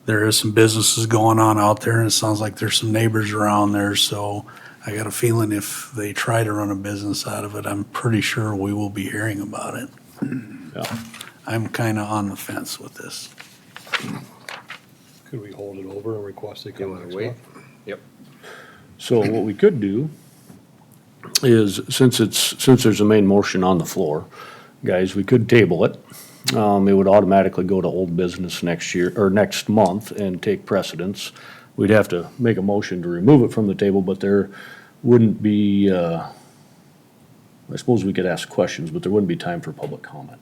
there is some businesses going on out there, and it sounds like there's some neighbors around there, so I got a feeling if they try to run a business out of it, I'm pretty sure we will be hearing about it. Yeah. I'm kind of on the fence with this. Could we hold it over and request they come wanna next wait? month? So what we could do is, since there's a main motion on the floor, guys, we could table it. It would automatically go to old business next year, or next month, and take precedence. We'd have to make a motion to remove it from the table, but there wouldn't be, I suppose we could ask questions, but there wouldn't be time for public comment.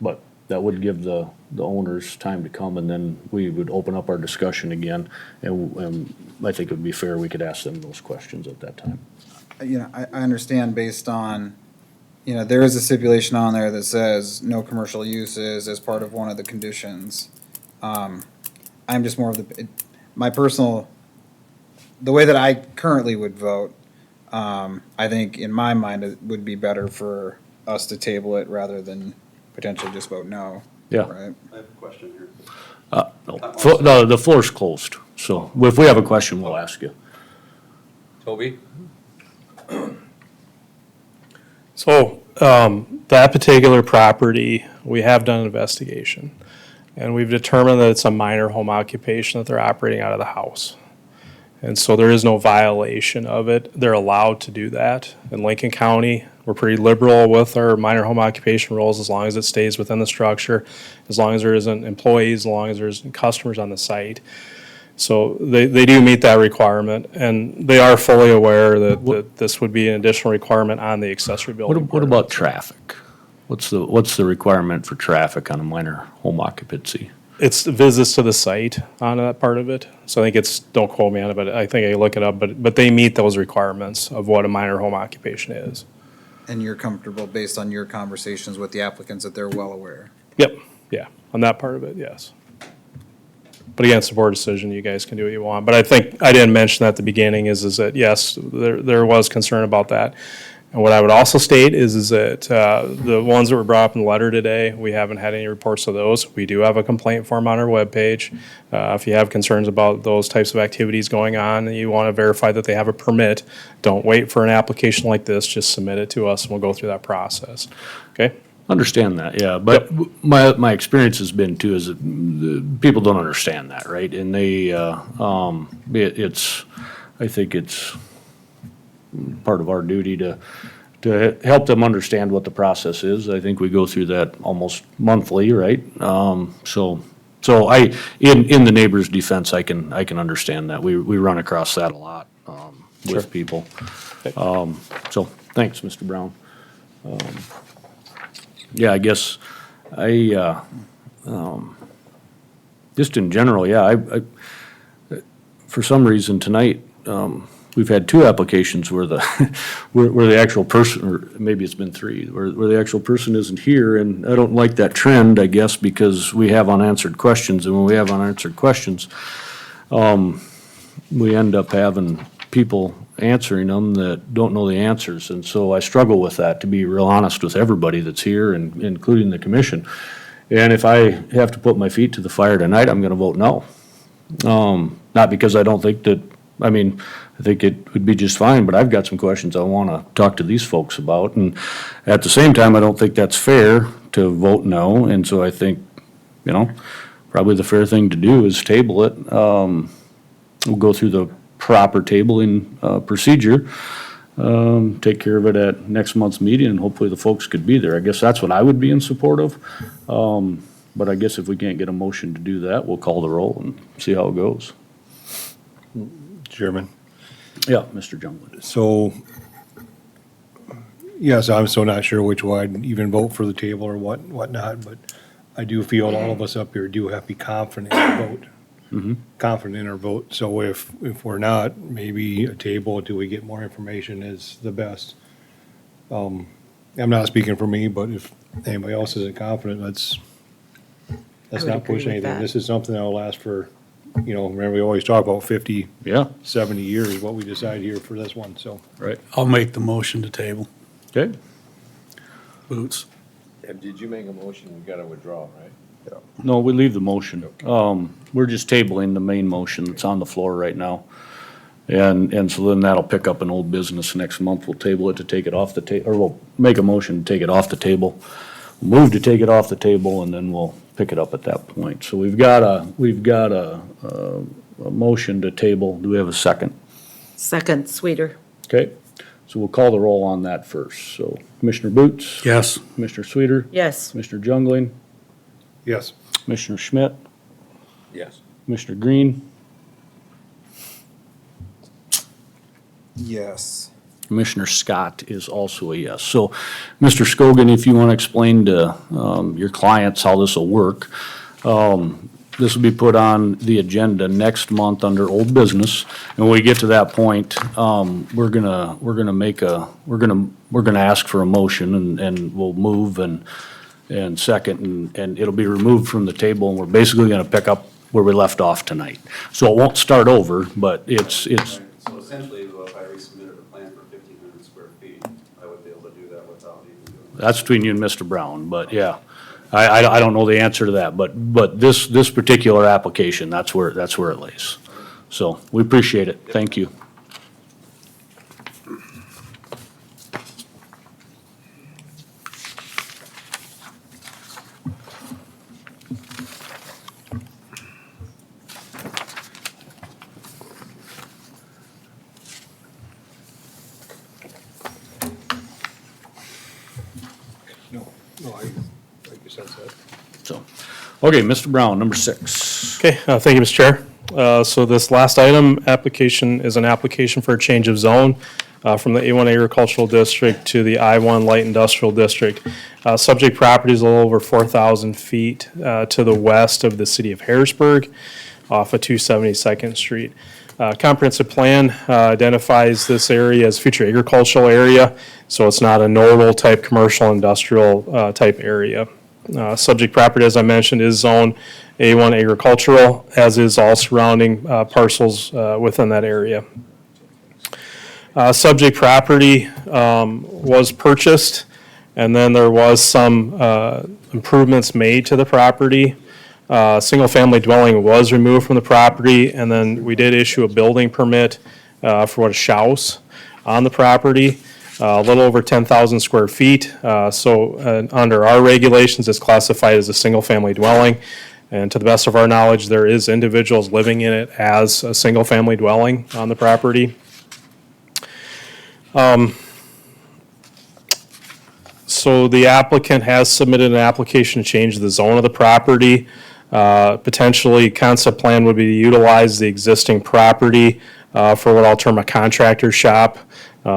But that would give the owners time to come, and then we would open up our discussion again, and I think it would be fair, we could ask them those questions at that time. You know, I understand based on, you know, there is a stipulation on there that says no commercial uses as part of one of the conditions. I'm just more of my personal, the way that I currently would vote, I think in my mind, it would be better for us to table it rather than potentially just vote no. Yeah. Right? I have a question here. No, the floor's closed, so if we have a question, we'll ask you. Toby? So, that particular property, we have done an investigation, and we've determined that it's a minor home occupation that they're operating out of the house. And so there is no violation of it. They're allowed to do that. In Lincoln County, we're pretty liberal with our minor home occupation rules as long as it stays within the structure, as long as there isn't employees, as long as there's customers on the site. So they do meet that requirement, and they are fully aware that this would be an additional requirement on the accessory building. What about traffic? What's the requirement for traffic on a minor home occupancy? It's the visits to the site on that part of it. So I think it's, don't quote me on it, but I think I look it up, but they meet those requirements of what a minor home occupation is. And you're comfortable based on your conversations with the applicants that they're well aware. Yep, yeah, on that part of it, yes. But again, it's a board decision, you guys can do what you want. But I think, I didn't mention that at the beginning, is that, yes, there was concern about that. And what I would also state is that the ones that were brought up in the letter today, we haven't had any reports of those. We do have a complaint form on our webpage. If you have concerns about those types of activities going on, and you want to verify that they have a permit, don't wait for an application like this, just submit it to us and we'll go through that process, okay? Understand that, yeah, but my experience has been too, is that people don't understand that, right? And they, I think it's part of our duty to help them understand what the process is. I think we go through that almost monthly, right? So in the neighbor's defense, I can understand that. We run across that a lot, with people. So, thanks, Mr. Brown. Yeah, I guess just in general, yeah, for some reason tonight, we've had two applications where where the actual person, or maybe it's been three, where the actual person isn't here, and I don't like that trend, I guess, because we have unanswered questions, and when we have unanswered questions, we end up having people answering them that don't know the answers, and so I struggle with that, to be real honest with everybody that's here, and including the commission. And if I have to put my feet to the fire tonight, I'm gonna vote no. Not because I don't think that, I mean, I think it would be just fine, but I've got some questions I wanna talk to these folks about, and at the same time, I don't think that's fair to vote no, and so I think, probably the fair thing to do is table it. We'll go through the proper tabling procedure. take care of it at next month's meeting, and hopefully the folks could be there. I guess that's what I would be in support of. But I guess if we can't get a motion to do that, we'll call the roll and see how it goes. Chairman. Yeah, Mr. Junglin. So, yes, I'm so not sure which way I'd even vote for the table or whatnot, but I do feel all of us up here do have to be confident in our vote. Confident in our vote. So if we're not, maybe a table until we get more information is the best. I'm not speaking for me, but if anybody else isn't confident, let's would not agree push with anything. that. This is something that'll last for, remember, we always talk about 50, Yeah, 70 years, what we decide here for this one, so. right. I'll make the motion to table. Okay. Boots. Did you make a motion? You gotta withdraw, right? No, we leave the motion. We're just tabling the main motion that's on the floor right now. And so then that'll pick up an old business next month. We'll table it to take it off the or we'll make a motion to take it off the table. Move to take it off the table, and then we'll pick it up at that point. So we've got a motion to table. Do we have a second? Second, Sweeter. Okay, so we'll call the roll on that first. So Commissioner Boots? Yes. Commissioner Sweeter? Yes. Commissioner Jungling? Yes. Commissioner Schmidt? Yes. Commissioner Green? Yes. Commissioner Scott is also a yes. So, Mr. Scogan, if you want to explain to your clients how this will work, this will be put on the agenda next month under old business. And when we get to that point, we're gonna ask for a motion, and we'll move and second, and it'll be removed from the table, and we're basically gonna pick up where we left off tonight. So it won't start over, but it's. So essentially, though, if I resubmitted a plan for 1,500 square feet, I would be able to do that without even doing that. That's between you and Mr. Brown, but yeah. I don't know the answer to that, but this particular application, that's where it lays. So we appreciate it. Thank you. No, I guess that's it. So, okay, Mr. Brown, number 6. Okay, thank you, Mr. Chair. So this last item, application is an application for a change of zone from the A1 Agricultural District to the I1 Light Industrial District. Subject property is a little over 4,000 feet to the west of the city of Harrisburg off of 272nd Street. Comprehensive plan identifies this area as future agricultural area, so it's not a normal type commercial industrial type area. Subject property, as I mentioned, is zone A1 agricultural, as is all surrounding parcels within that area. Subject property was purchased, and then there was some improvements made to the property. Single-family dwelling was removed from the property, and then we did issue a building permit for what a house on the property. A little over 10,000 square feet. So under our regulations, it's classified as a single-family dwelling. And to the best of our knowledge, there is individuals living in it as a single-family dwelling on the property. So the applicant has submitted an application to change the zone of the property. Potentially, concept plan would be to utilize the existing property for what I'll term a contractor shop.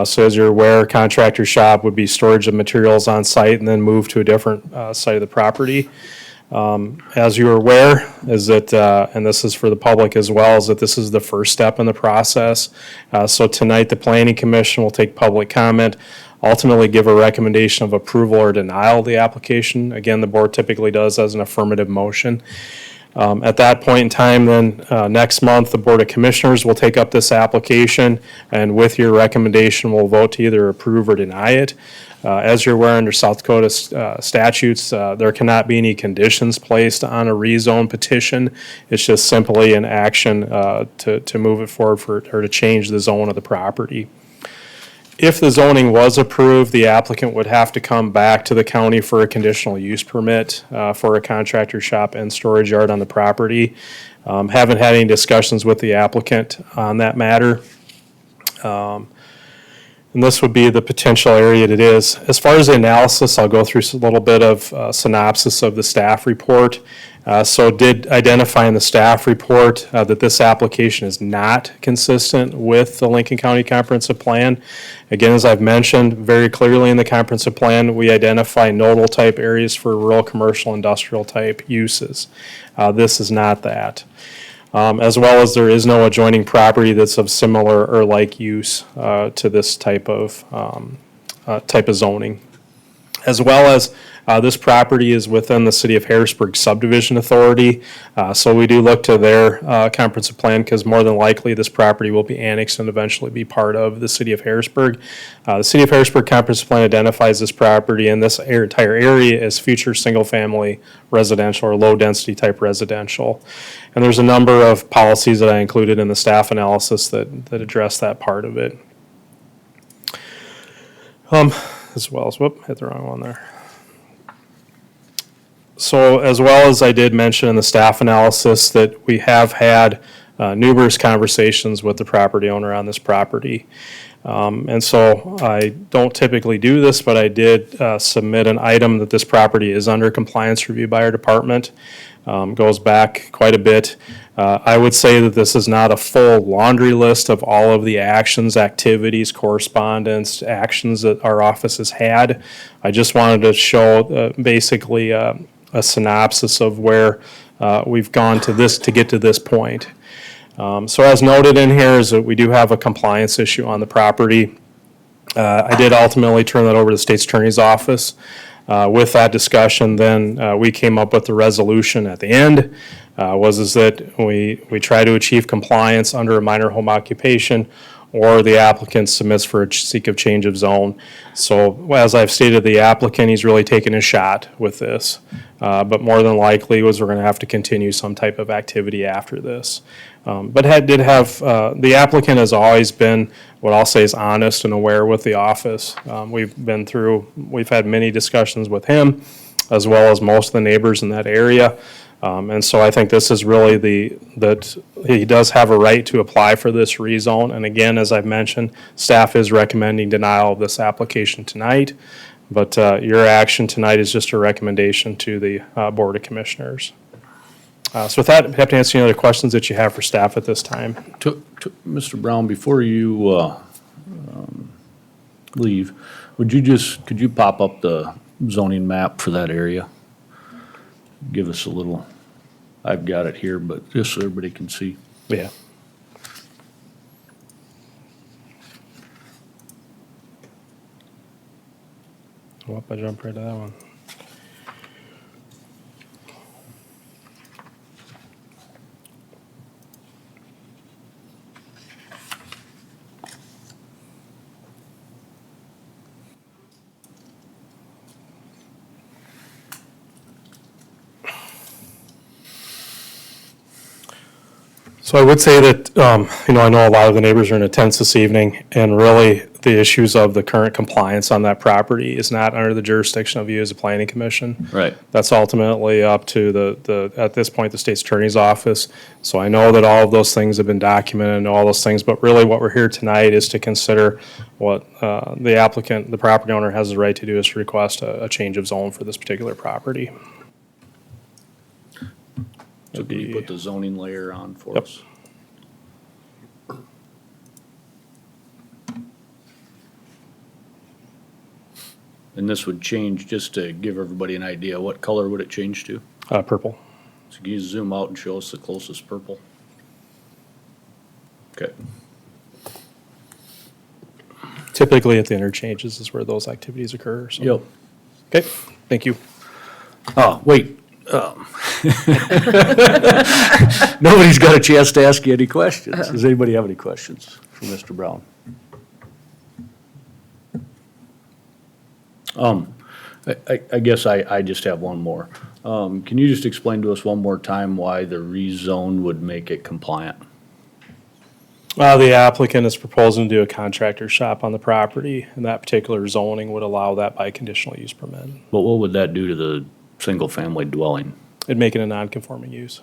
So as you're aware, contractor shop would be storage of materials on site and then move to a different site of the property. As you're aware, is that, and this is for the public as well, is that this is the first step in the process. So tonight, the Planning Commission will take public comment, ultimately give a recommendation of approval or denial of the application. Again, the board typically does as an affirmative motion. At that point in time, then, next month, the Board of Commissioners will take up this application, and with your recommendation, we'll vote to either approve or deny it. As you're aware, under South Dakota statutes, there cannot be any conditions placed on a rezone petition. It's just simply an action to move it forward or to change the zone of the property. If the zoning was approved, the applicant would have to come back to the county for a conditional use permit for a contractor shop and storage yard on the property. Haven't had any discussions with the applicant on that matter. And this would be the potential area that it is. As far as the analysis, I'll go through a little bit of synopsis of the staff report. So did identify in the staff report that this application is not consistent with the Lincoln County Comprehensive Plan. Again, as I've mentioned, very clearly in the comprehensive plan, we identify nodal type areas for rural, commercial, industrial type uses. This is not that. As well as there is no adjoining property that's of similar or like use to this type of zoning. As well as this property is within the City of Harrisburg Subdivision Authority. So we do look to their comprehensive plan because more than likely this property will be annexed and eventually be part of the City of Harrisburg. The City of Harrisburg comprehensive plan identifies this property and this entire area as future single-family residential or low-density type residential. And there's a number of policies that I included in the staff analysis that address that part of it. As well as, hit the wrong one there. So as well as I did mention in the staff analysis that we have had numerous conversations with the property owner on this property. And so I don't typically do this, but I did submit an item that this property is under compliance review by our department. Goes back quite a bit. I would say that this is not a full laundry list of all of the actions, activities, correspondence, actions that our office has had. I just wanted to show basically a synopsis of where we've gone to get to this point. So as noted in here is that we do have a compliance issue on the property. I did ultimately turn that over to the state's attorney's office. With that discussion, then we came up with the resolution at the end, is that we try to achieve compliance under a minor home occupation or the applicant submits for a seek of change of zone. So as I've stated, the applicant, he's really taken a shot with this. But more than likely we're going to have to continue some type of activity after this. But the applicant has always been what I'll say is honest and aware with the office. We've had many discussions with him as well as most of the neighbors in that area. And so I think this is really that he does have a right to apply for this rezone. And again, as I've mentioned, staff is recommending denial of this application tonight. But your action tonight is just a recommendation to the Board of Commissioners. So with that, I have to answer any other questions that you have for staff at this time. Mr. Brown, before you leave, could you pop up the zoning map for that area? Give us a little, I've got it here, but just so everybody can see. Yeah. Oh, I jumped right to that one. So I would say that, I know a lot of the neighbors are in attendance this evening, and really the issues of the current compliance on that property is not under the jurisdiction of you as a planning commission. Right. That's ultimately up to at this point, the state's attorney's office. So I know that all of those things have been documented and all those things, but really what we're here tonight is to consider what the applicant, the property owner has the right to do is to request a change of zone for this particular property. So can you put the zoning layer on for Yep. us? And this would change, just to give everybody an idea, what color would it change to? Purple. So can you zoom out and show us the closest purple? Okay. Typically at the interchanges is where those activities occur. So. Yep. Okay, thank you. Oh, wait. Nobody's got a chance to ask you any questions. Does anybody have any questions for Mr. Brown? I guess I just have one more. Can you just explain to us one more time why the rezone would make it compliant? The applicant is proposing to do a contractor shop on the property, and that particular zoning would allow that by conditional use permit. But what would that do to the single-family dwelling? It'd make it a non-conforming use.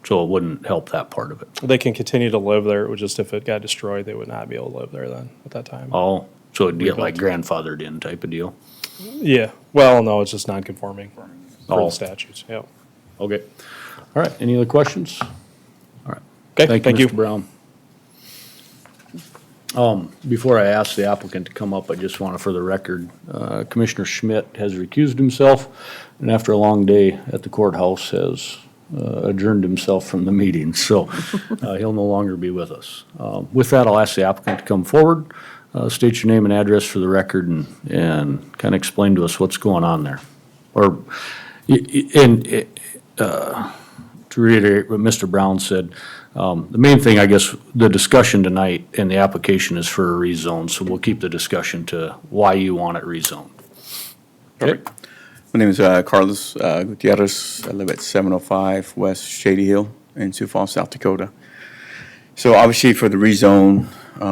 So it wouldn't help that part of it? They can continue to live there, it would just, if it got destroyed, they would not be able to live there then, at that time. Oh, So it'd get like grandfathered in type of deal? Yeah, well, no, it's just non-conforming for Oh. the statutes, yeah. Okay. All right, any other questions? All right. Okay, thank you. Mr. Brown. Before I ask the applicant to come up, I just want to, for the record, Commissioner Schmidt has recused himself, and after a long day at the courthouse, has adjourned himself from the meeting, so he'll no longer be with us. With that, I'll ask the applicant to come forward, state your name and address for the record, and kind of explain to us what's going on there. Or, to reiterate what Mr. Brown said, the main thing, I guess, the discussion tonight and the application is for a rezone, so we'll keep the discussion to why you want it rezoned. Okay? My name is Carlos Gutierrez. I live at 705 West Shady Hill in Sioux Falls, South Dakota. So obviously for the rezone,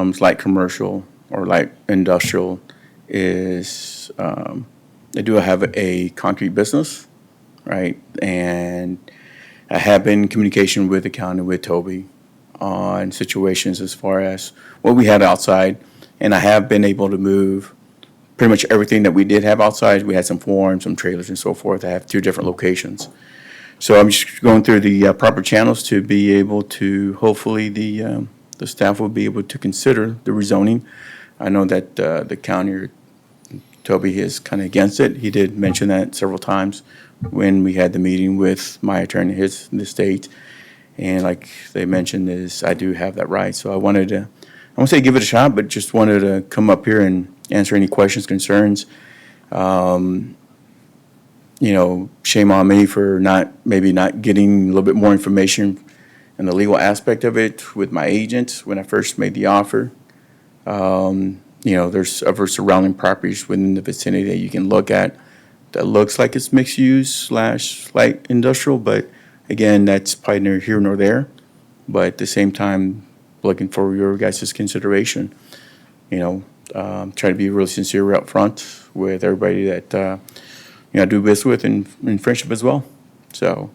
it's light commercial or light industrial is, I do have a concrete business, right? And I have been in communication with the county, with Toby, on situations as far as what we had outside. And I have been able to move pretty much everything that we did have outside. We had some forms, some trailers and so forth. I have 2 different locations. So I'm just going through the proper channels to be able to, hopefully the staff will be able to consider the rezoning. I know that the county, or Toby, is kind of against it. He did mention that several times when we had the meeting with my attorney, the state. And like they mentioned, is I do have that right. So I wanted to, I won't say give it a shot, but just wanted to come up here and answer any questions, concerns. Shame on me for maybe not getting a little bit more information in the legal aspect of it with my agent when I first made the offer. There's other surrounding properties within the vicinity that you can look at that looks like it's mixed use / light industrial, but again, that's probably neither here nor there. But at the same time, looking for your guys' consideration. Try to be really sincere up front with everybody that I do business with in friendship as well. So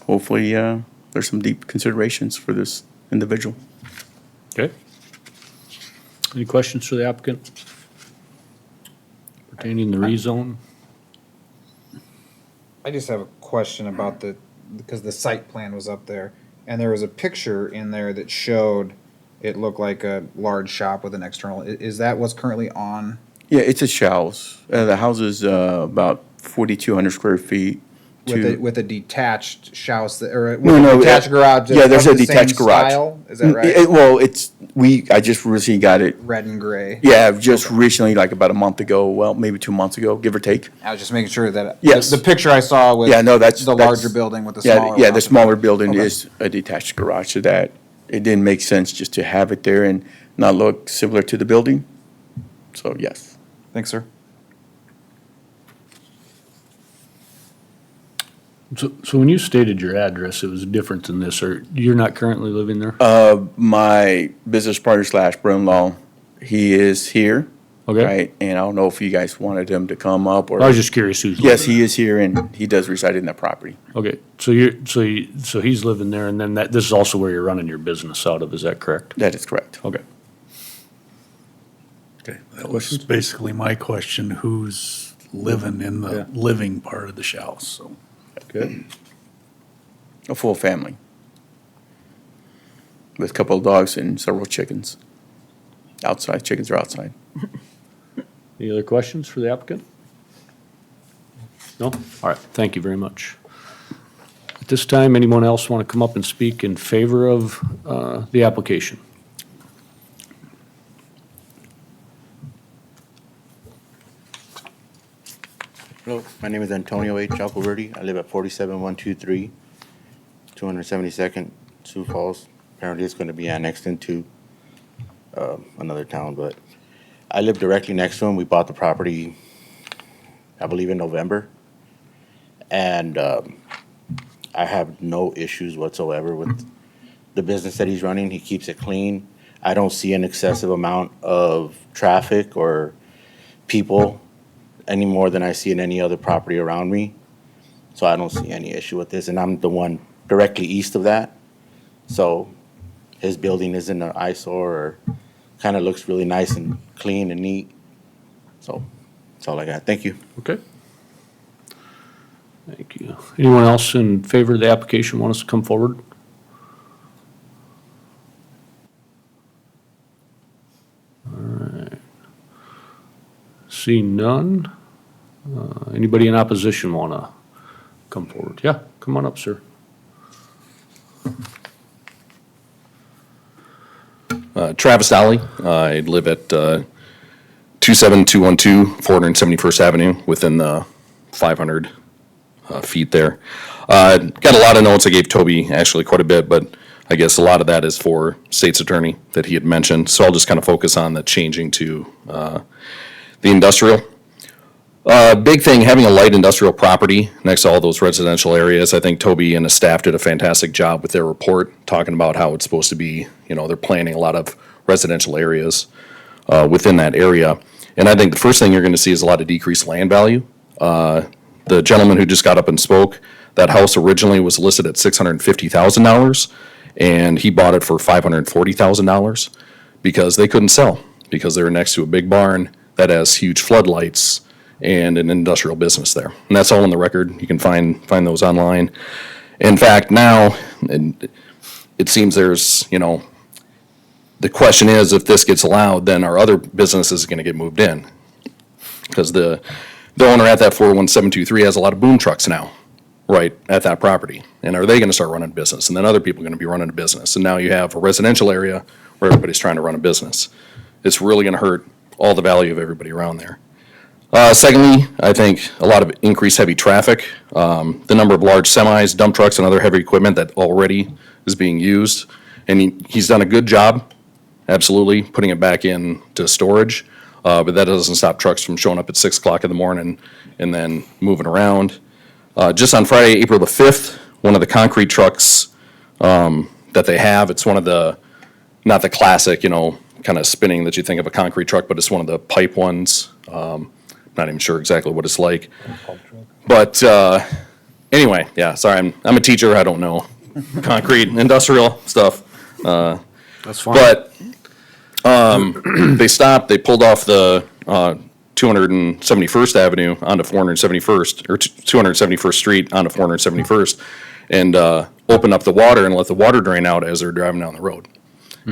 hopefully there's some deep considerations for this individual. Okay. Any questions for the applicant pertaining to the rezone? I just have a question about because the site plan was up there, and there was a picture in there that showed it looked like a large shop with an external. Is that what's currently on? Yeah, it's a house. The house is about 4,200 square feet. With a detached house, or with No, a detached garage? Yeah, there's of a the same detached garage. style? Is that right? I just recently got it. Red and gray? Yeah, just recently, like about a month ago, well, maybe 2 months ago, give or take. I was just making sure that. Yes. The picture I saw was. That's the larger building with the yeah, smaller. Yeah, one. the smaller building Okay. is a detached garage, so that it didn't make sense just to have it there and not look similar to the building. So, yes. Thanks, sir. So when you stated your address, it was different than this, or you're not currently living there? My business partner / brother-in-law, he is here. Okay. Right, and I don't know if you guys wanted him to come up or. I was just curious who's Yes, living he is here and he does reside in that property. there. Okay, so he's living there, and then this is also where you're running your business out of, is that correct? That is correct. Okay. Okay, that was basically my question, who's living in the living part of the house, so. Good. A full family. With a couple of dogs and several chickens. Outside, chickens are outside. Any other questions for the applicant? No? All right, thank you very much. At this time, anyone else want to come up and speak in favor of the application? Hello, my name is Antonio H. Alcoverdi. I live at 47123, 272nd, Sioux Falls. Apparently it's going to be annexed into another town, but I live directly next to him. We bought the property, I believe, in November. And I have no issues whatsoever with the business that he's running. He keeps it clean. I don't see an excessive amount of traffic or people any more than I see in any other property around me. So I don't see any issue with this, and I'm the one directly east of that. So his building isn't an eyesore or kind of looks really nice and clean and neat. So that's all I got. Thank you. Okay. Thank you. Anyone else in favor of the application want us to come forward? All right. See none. Anybody in opposition want to come forward? Yeah, come on up, sir. Travis Dolly. I live at 27212 471st Avenue, within the 500 feet there. Got a lot of notes. I gave Toby actually quite a bit, but I guess a lot of that is for state's attorney that he had mentioned. So I'll just kind of focus on the changing to the industrial. Big thing, having a light industrial property next to all those residential areas. I think Toby and his staff did a fantastic job with their report, talking about how it's supposed to be, they're planning a lot of residential areas within that area. And I think the first thing you're going to see is a lot of decreased land value. The gentleman who just got up and spoke, that house originally was listed at $650,000, and he bought it for $540,000 because they couldn't sell, because they were next to a big barn that has huge floodlights and an industrial business there. And that's all in the record. You can find those online. In fact, now, it seems there's, the question is, if this gets allowed, then our other businesses are going to get moved in. Because the owner at that 41723 has a lot of boom trucks now, right at that property. And are they going to start running a business? And then other people are going to be running a business. And now you have a residential area where everybody's trying to run a business. It's really going to hurt all the value of everybody around there. Secondly, I think a lot of increased heavy traffic. The number of large semis, dump trucks, and other heavy equipment that already is being used. And he's done a good job, absolutely, putting it back into storage. But that doesn't stop trucks from showing up at 6 o'clock in the morning and then moving around. Just on Friday, April the 5th, one of the concrete trucks that they have, it's one of the, not the classic, kind of spinning that you think of a concrete truck, but it's one of the pipe ones. Not even sure exactly what it's like. But anyway, yeah, sorry, I'm a teacher, I don't know concrete, industrial stuff. That's fine. But they stopped, they pulled off the 271st Avenue onto 471st, or 271st Street onto 471st, and opened up the water and let the water drain out as they're driving down the road,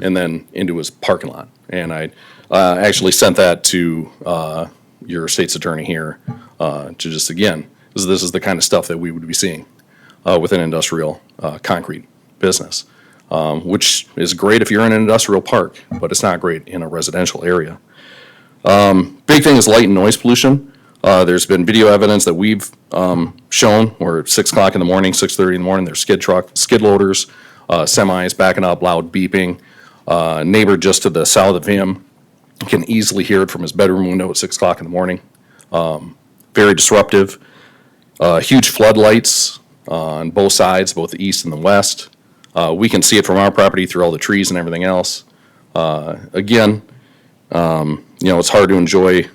and then into his parking lot. And I actually sent that to your state's attorney here to just, again, this is the kind of stuff that we would be seeing with an industrial concrete business, which is great if you're in an industrial park, but it's not great in a residential area. Big thing is light and noise pollution. There's been video evidence that we've shown where at 6 o'clock in the morning, 6:30 in the morning, there's skid loaders, semis backing up, loud beeping. Neighbor just to the south of him can easily hear it from his bedroom window at 6 o'clock in the morning. Very disruptive. Huge floodlights on both sides, both the east and the west. We can see it from our property through all the trees and everything else. Again, it's hard to enjoy,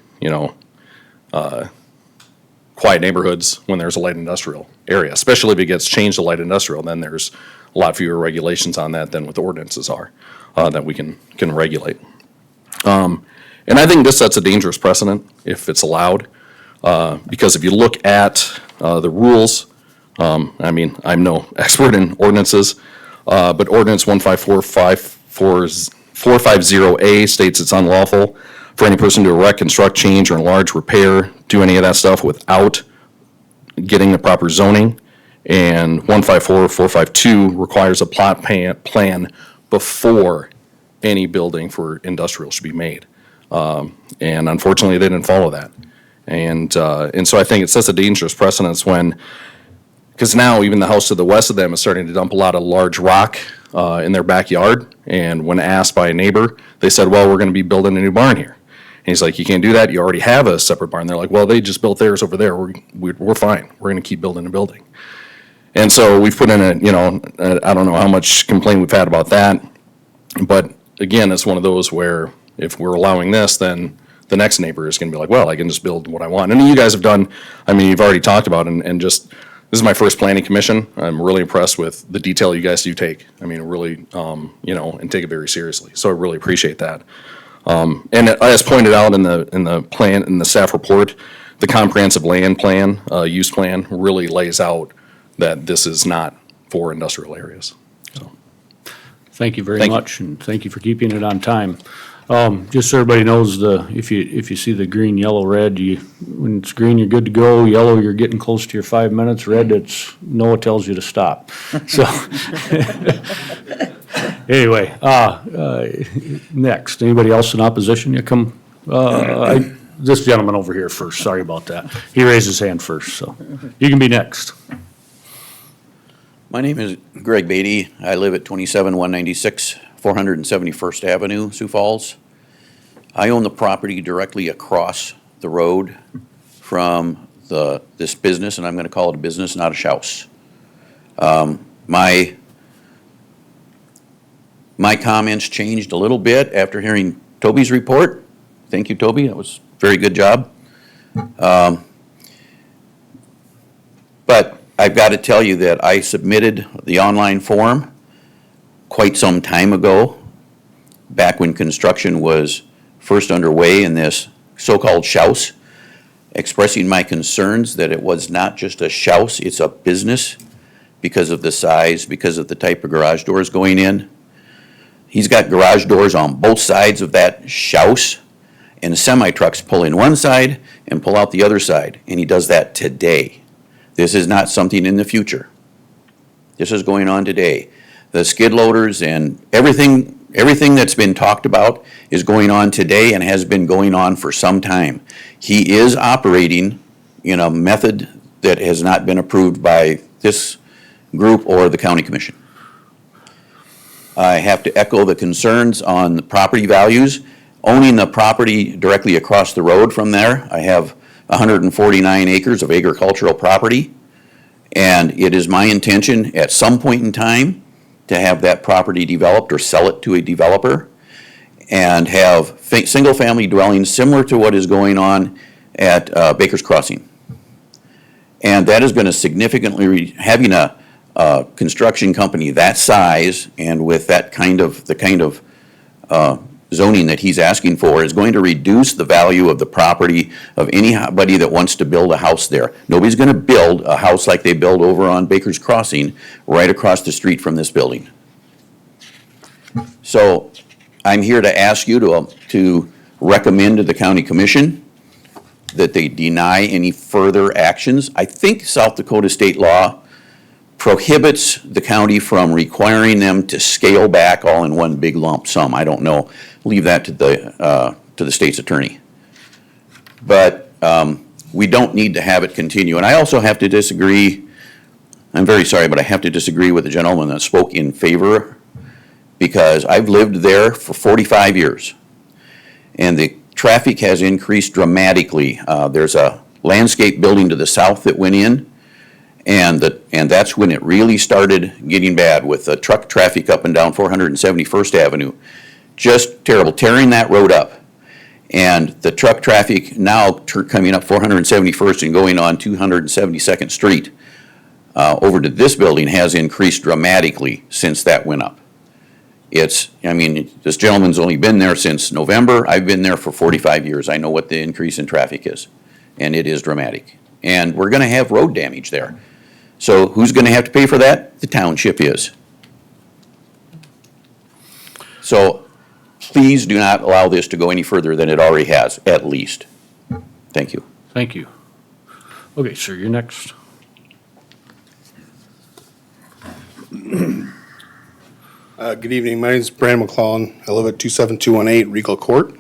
quiet neighborhoods when there's a light industrial area, especially if it gets changed to light industrial. Then there's a lot fewer regulations on that than what the ordinances are that we can regulate. And I think this sets a dangerous precedent if it's allowed, because if you look at the rules, I'm no expert in ordinances, but ordinance 154540A states it's unlawful for any person to erect, construct, change, or enlarge, repair, do any of that stuff without getting the proper zoning. And 154452 requires a plot plan before any building for industrial should be made. And unfortunately, they didn't follow that. And so I think it sets a dangerous precedence because now even the house to the west of them is starting to dump a lot of large rock in their backyard. And when asked by a neighbor, they said, well, we're going to be building a new barn here. And he's like, you can't do that. You already have a separate barn. They're like, well, they just built theirs over there. We're fine. We're going to keep building a building. And so we've put in I don't know how much complaint we've had about that. But again, it's one of those where if we're allowing this, then the next neighbor is going to be like, well, I can just build what I want. And you guys have done, you've already talked about and just, this is my first planning commission. I'm really impressed with the detail you guys do take. Really, and take it very seriously. So I really appreciate that. And as pointed out in the plan, in the staff report, the comprehensive land plan, use plan really lays out that this is not for industrial areas. Thank you very Thank you. much, and thank you for keeping it on time. Just so everybody knows, if you see the green, yellow, red, when it's green, you're good to go, yellow, you're getting close to your 5 minutes, red, it's, no, it tells you to stop. So, anyway, next, anybody else in opposition? You come, this gentleman over here first, sorry about that. He raised his hand first, so you can be next. My name is Greg Beatty. I live at 27196 471st Avenue, Sioux Falls. I own the property directly across the road from this business, and I'm going to call it a business, not a house. My comments changed a little bit after hearing Toby's report. Thank you, Toby. That was a very good job. But I've got to tell you that I submitted the online form quite some time ago, back when construction was first underway in this so-called house, expressing my concerns that it was not just a house, it's a business because of the size, because of the type of garage doors going in. He's got garage doors on both sides of that house, and semi-trucks pull in one side and pull out the other side, and he does that today. This is not something in the future. This is going on today. The skid loaders and everything that's been talked about is going on today and has been going on for some time. He is operating in a method that has not been approved by this group or the county commission. I have to echo the concerns on the property values. Owning the property directly across the road from there, I have 149 acres of agricultural property, and it is my intention at some point in time to have that property developed or sell it to a developer and have single-family dwellings similar to what is going on at Baker's Crossing. And that is going to significantly, having a construction company that size and with the kind of zoning that he's asking for is going to reduce the value of the property of anybody that wants to build a house there. Nobody's going to build a house like they build over on Baker's Crossing right across the street from this building. So I'm here to ask you to recommend to the county commission that they deny any further actions. I think South Dakota state law prohibits the county from requiring them to scale back all in one big lump sum. I don't know. Leave that to the state's attorney. But we don't need to have it continue. And I also have to disagree. I'm very sorry, but I have to disagree with the gentleman that spoke in favor, because I've lived there for 45 years. And the traffic has increased dramatically. There's a landscape building to the south that went in, and that's when it really started getting bad with the truck traffic up and down 471st Avenue. Just terrible, tearing that road up. And the truck traffic now coming up 471st and going on 272nd Street over to this building has increased dramatically since that went up. This gentleman's only been there since November. I've been there for 45 years. I know what the increase in traffic is, and it is dramatic. And we're going to have road damage there. So who's going to have to pay for that? The township is. So please do not allow this to go any further than it already has, at least. Thank you. Thank you. Okay, sir, you're next. Good evening. My name is Brandon McClellan. I live at 27218 Regal Court.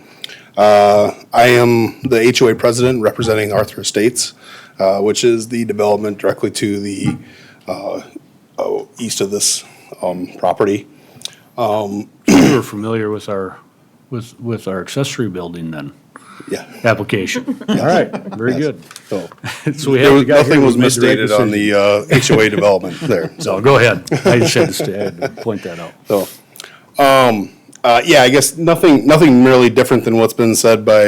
I am the HOA president representing Arthur Estates, which is the development directly to the east of this property. You were familiar with our accessory building then? Yeah. Application. All right, very good. So we There have was, the guy here nothing who was made the right misstated on the decision. HOA development there. So go ahead. I just had to point that out. So, yeah, I guess nothing really different than what's been said by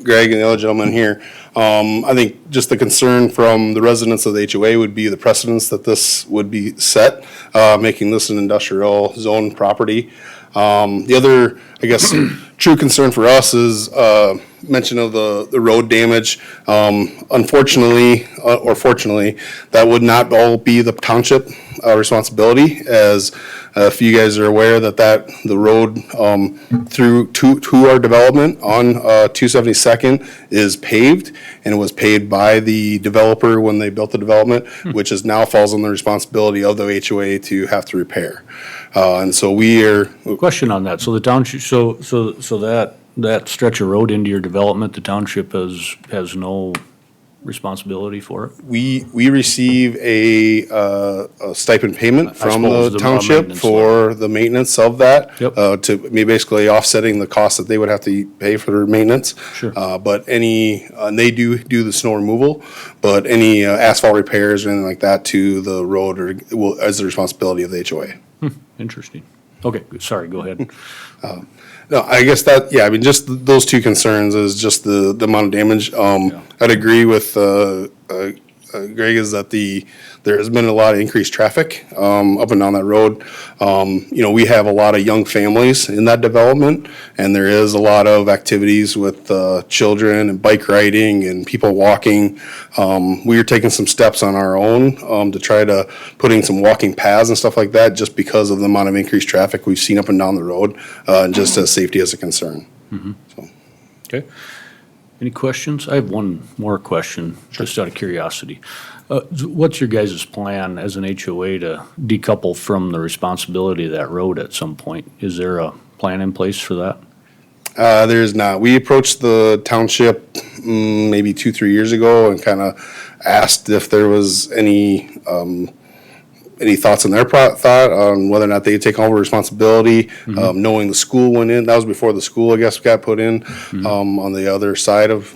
Greg and the other gentleman here. I think just the concern from the residents of the HOA would be the precedence that this would be set, making this an industrial zone property. The other, I guess, true concern for us is mention of the road damage. Unfortunately, or fortunately, that would not all be the township responsibility, as if you guys are aware that the road through to our development on 272nd is paved, and it was paved by the developer when they built the development, which is now falls on the responsibility of the HOA to have to repair. And so we are. Question on that. So the township, so that stretch of road into your development, the township has no responsibility for it? We receive a stipend payment from suppose the the township maintenance for the maintenance of that. Yep. To be basically offsetting the cost that they would have to pay for their maintenance. Sure. But and they do the snow removal, but any asphalt repairs or anything like that to the road is the responsibility of the HOA. Interesting. Okay, good. Sorry, go ahead. No, I guess that, yeah, I mean, just those two concerns is just the amount of damage. I'd agree with Greg, is that there has been a lot of increased traffic up and down that road. We have a lot of young families in that development, and there is a lot of activities with children and bike riding and people walking. We are taking some steps on our own to try to putting some walking paths and stuff like that, just because of the amount of increased traffic we've seen up and down the road, and just as safety as a concern. Okay. Any questions? I have one more question, just out of curiosity. What's your guys' plan as an HOA to decouple from the responsibility of that road at some point? Is there a plan in place for that? There is not. We approached the township maybe 2-3 years ago and kind of asked if there was any thoughts on their thought on whether or not they'd take over responsibility, knowing the school went in. That was before the school, I guess, got put in on the other side of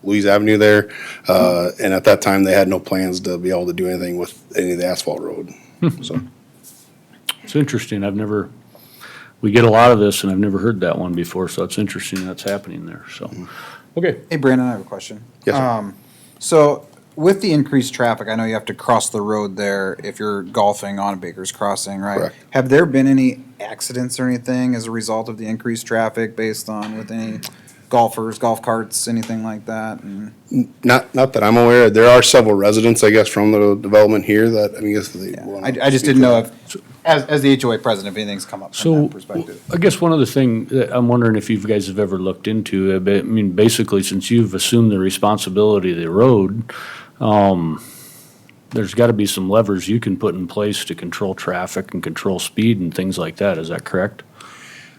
Louise Avenue there. And at that time, they had no plans to be able to do anything with any of the asphalt road. So It's interesting. We get a lot of this, and I've never heard that one before, so it's interesting that's happening there, so. Okay. Hey, Brandon, I have a question. Yes, sir. So with the increased traffic, I know you have to cross the road there if you're golfing on Baker's Crossing, right? Correct. Have there been any accidents or anything as a result of the increased traffic based on with any golfers, golf carts, anything like that? And not that I'm aware of. There are several residents, I guess, from the development here that, I guess they. I just didn't know if, as the HOA president, if anything's come up from So, that perspective. I guess one other thing that I'm wondering if you guys have ever looked into, I mean, basically, since you've assumed the responsibility of the road, there's gotta be some levers you can put in place to control traffic and control speed and things like that, is that correct?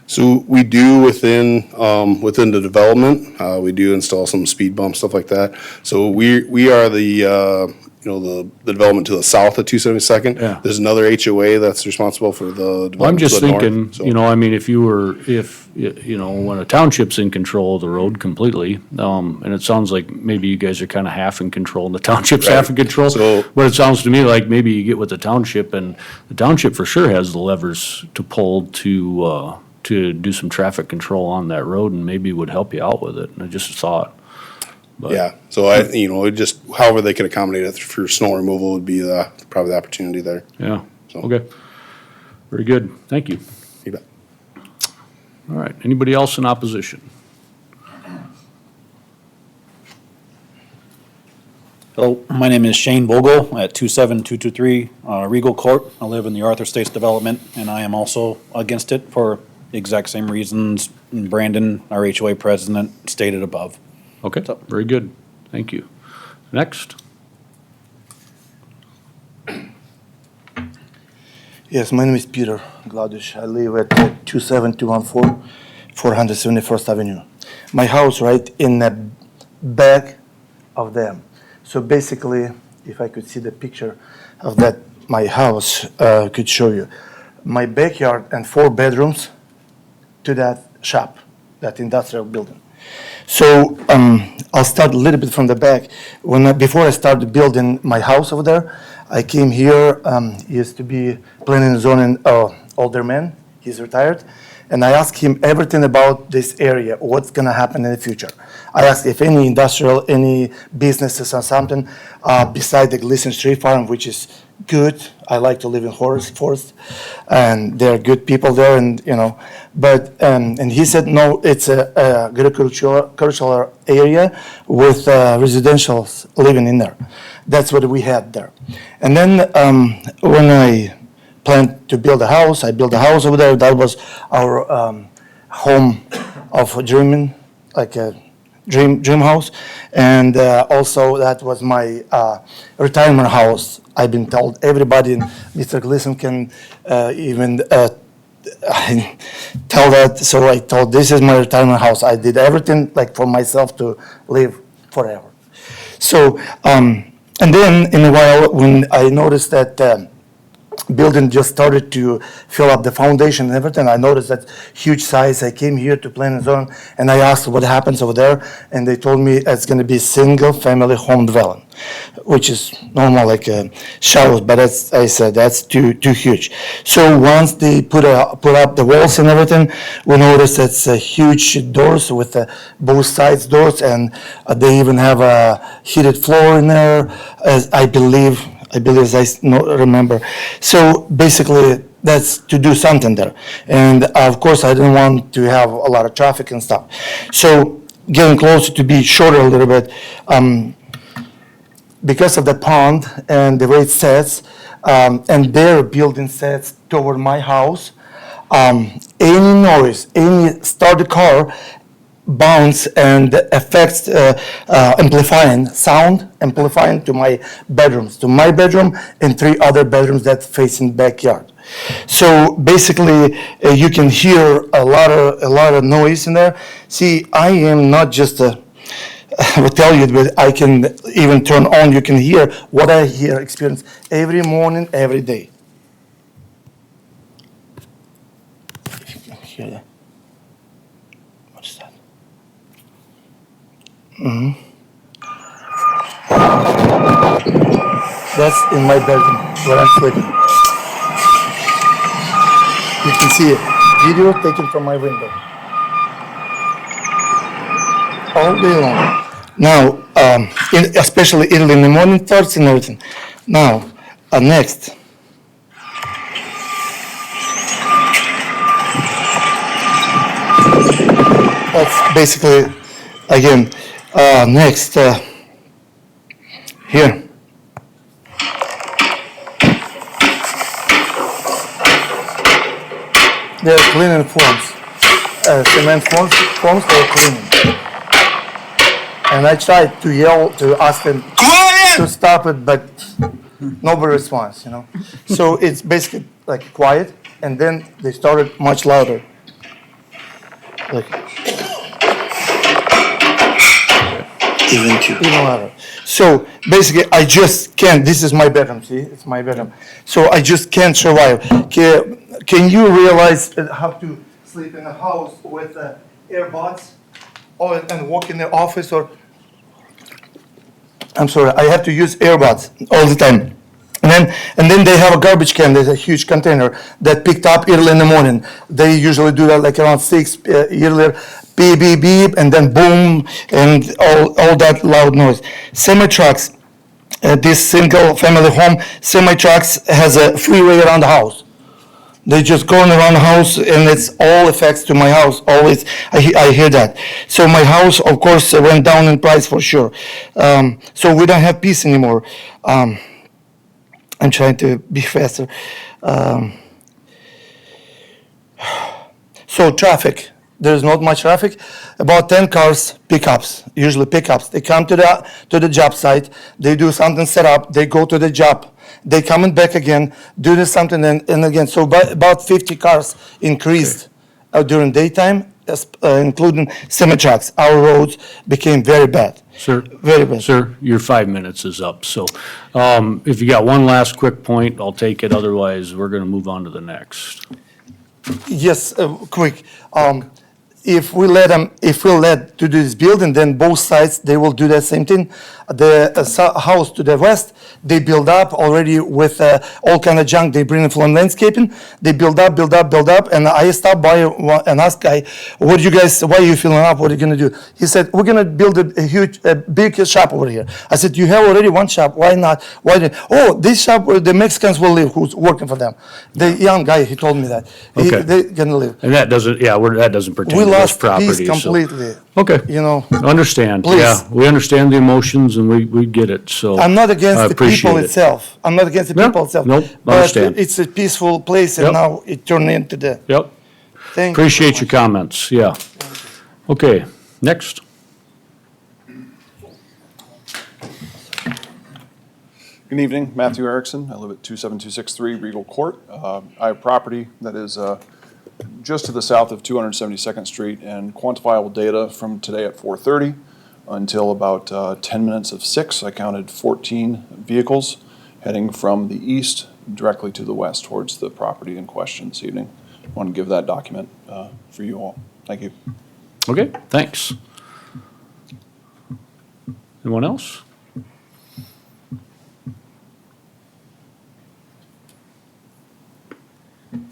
So we do within the development, we do install some speed bumps, stuff like that. So we are the development to the south of 272nd. Yeah. There's another HOA that's responsible for the development Well, I'm just to the north, thinking, so. I mean, when a township's in control of the road completely, and it sounds like maybe you guys are kind of half in control and the township's half in control. So- But it sounds to me like maybe you get with the township, and the township for sure has the levers to pull to do some traffic control on that road, and maybe would help you out with it. And I just thought. But- Yeah, so just however they could accommodate it for snow removal would be probably the opportunity there. Yeah, okay. Very good, thank you. You bet. All right, anybody else in opposition? Hello, my name is Shane Vogel at 27223 Regal Court. I live in the Arthur Estates development, and I am also against it for the exact same reasons Brandon, our HOA president, stated above. Okay, very good, thank you. Next. Yes, my name is Peter Gladish. I live at 27214 471st Avenue. My house right in the back of them. So basically, if I could see the picture of that, my house could show you. My backyard and 4 bedrooms to that shop, that industrial building. So I'll start a little bit from the back. Before I started building my house over there, I came here, he used to be planning and zoning older man, he's retired, and I asked him everything about this area, what's gonna happen in the future. I asked if any industrial, any businesses or something beside the Gleason Street Farm, which is good. I like to live in Forest, and there are good people there, and But and he said no, it's a agricultural area with residentials living in there. That's what we had there. And then when I planned to build a house, I built a house over there. That was our home of dreaming, like a dream house, and also that was my retirement house. I've been told everybody, and Mr. Gleason can even tell that. So I told, this is my retirement house. I did everything like for myself to live forever. So and then in a while when I noticed that building just started to fill up the foundation and everything, I noticed that huge size. I came here to plan and zone, and I asked what happens over there, and they told me it's going to be single-family home dwelling, which is normal, like shallows, but I said that's too huge. So once they put up the walls and everything, we noticed it's huge doors with both sides doors, and they even have a heated floor in there, as I believe as I remember. So basically, that's to do something there. And of course, I didn't want to have a lot of traffic and stuff. So getting closer to be shorter a little bit, because of the pond and the way it sets, and their building sets toward my house, any noise, any started car, bounce and affects amplifying to my bedroom and 3 other bedrooms that face in backyard. So basically you can hear a lot of noise in there. See, I am not just I will tell you, but I can even turn on, you can hear what I experience every morning, every day. If you can hear that. What's that? That's in my bedroom where I'm sleeping. You can see a video taken from my window. All day long. Now, especially early in the morning, thoughts and everything. Now, next. That's basically, again, next, here. They're cleaning forms, cement forms they're cleaning. And I tried to yell, to ask them to stop it, but nobody responds, So it's basically like quiet, and then they started much louder. Like, even louder. So basically, I just can't. This is my bedroom. See, it's my bedroom. So I just can't survive. Can you realize how to sleep in a house with earbuds, and walk in the office? Or I'm sorry, I have to use earbuds all the time. And then they have a garbage can. There's a huge container that picked up early in the morning. They usually do that like around 6 earlier. Beep, beep, beep, and then boom, and all that loud noise. Semi-trucks, this single-family home, semi-trucks has a freeway around the house. They just going around the house, and it's all effects to my house, always. I hear that. So my house, of course, went down in price for sure. So we don't have peace anymore. I'm trying to be faster. So traffic. There's not much traffic. About 10 cars, pickups, usually pickups. They come to the job site. They do something set up. They go to the job. They coming back again, do this something and again. So about 50 cars increased during daytime, including semi-trucks. Our roads became very bad. Sir? Very bad. Sir, your 5 minutes is up, so if you got one last quick point, I'll take it, otherwise we're going to move on to the next. Yes, quick. if we let to do this building, then both sides, they will do the same thing. The house to the west, they build up already with all kind of junk they bring from landscaping. They build up, and I stopped by and asked guy, what do you guys, why are you filling up? What are you gonna do? He said, we're gonna build a big shop over here. I said, you have already one shop, why not? This shop where the Mexicans will live, who's working for them. The young guy, he told me that. Okay. They're gonna live. And that doesn't, that doesn't pertain We to this lost property. peace so- completely. Okay. You know, Understand, Please. yeah, we understand the emotions and we get it, so. I'm not I against the appreciate people it. itself. I'm not against the Yeah, people itself. nope, But understand. it's a peaceful place Yep. and now it turned into the, Yep, thank you. appreciate your comments, yeah. Okay, next. Good evening, Matthew Erickson. I live at 27263 Regal Court. I have property that is just to the south of 272nd Street, and quantifiable data from today at 4:30 until about 10 minutes of 6, I counted 14 vehicles heading from the east directly to the west towards the property in question this evening. I want to give that document for you all. Thank you. Okay, thanks. Anyone else?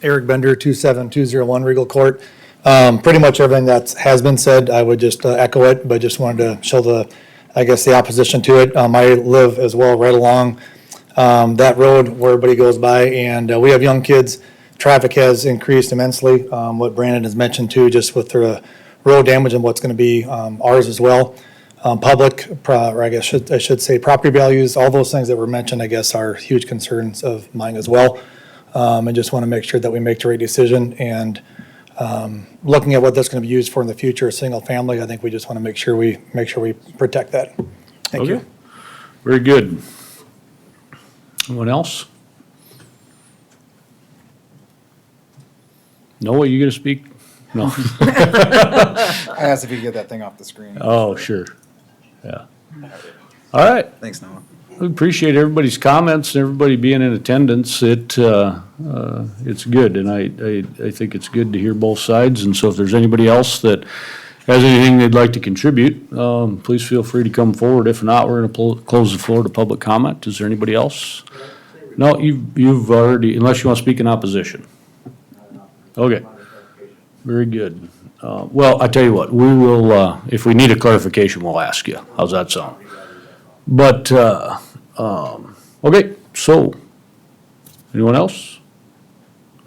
Eric Bender, 27201 Regal Court. Pretty much everything that has been said, I would just echo it, but just wanted to show the opposition to it. I live as well right along that road where everybody goes by, and we have young kids. Traffic has increased immensely, what Brandon has mentioned too, just with the road damage and what's going to be ours as well. Or I should say property values, all those things that were mentioned, I guess, are huge concerns of mine as well. And just want to make sure that we make the right decision. And looking at what that's going to be used for in the future, a single family, I think we just want to make sure we protect that. Thank you. Okay. Very good. Anyone else? Noah, you gonna speak? No. I asked if you could get that thing off the screen. Oh, sure, yeah. All right. Thanks, Noah. We appreciate everybody's comments and everybody being in attendance. It's good, and I think it's good to hear both sides. And so if there's anybody else that has anything they'd like to contribute, please feel free to come forward. If not, we're gonna close the floor to public comment. Is there anybody else? No, you've already, unless you want to speak in opposition. Okay, very good. Well, I tell you what, we will, if we need a clarification, we'll ask you. How's that sound? But, okay, so, anyone else?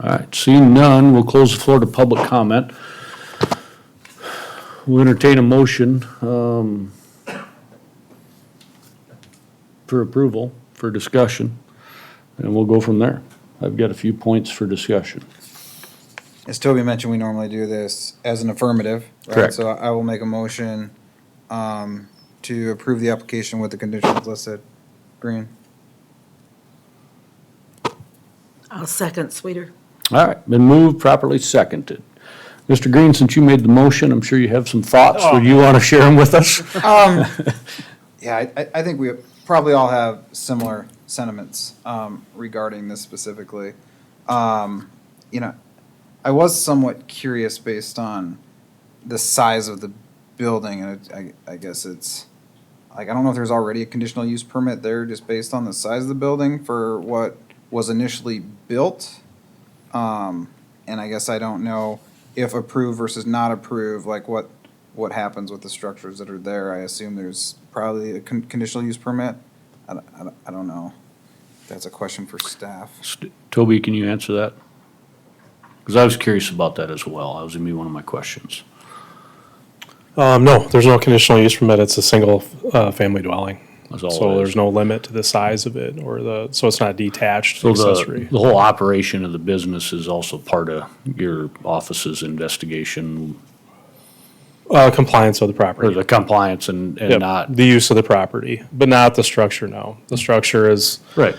All right, seeing none, we'll close the floor to public comment. We'll entertain a motion for approval, for discussion, and we'll go from there. I've got a few points for discussion. As Toby mentioned, we normally do this as an affirmative, right? Correct. So I will make a motion to approve the application with the conditions listed. Green. I'll second, Sweeter. All right, been moved, properly seconded. Mr. Green, since you made the motion, I'm sure you have some thoughts. Would you want to share them with us? Yeah, I think we probably all have similar sentiments regarding this specifically. You know, I was somewhat curious based on the size of the building, and I guess it's, like, I don't know if there's already a conditional use permit there just based on the size of the building for what was initially built. And I guess I don't know if approved versus not approved, like what happens with the structures that are there. I assume there's probably a conditional use permit. I don't know. That's a question for staff. Toby, can you answer that? Because I was curious about that as well. That was gonna be one of my questions. No, there's no conditional use permit. It's a single family dwelling. That's all So it is. there's no limit to the size of it so it's not detached So accessory. the whole operation of the business is also part of your office's investigation, Compliance with the property. or the compliance and Yep, not, the use of the property, but not the structure, no. The structure is, right,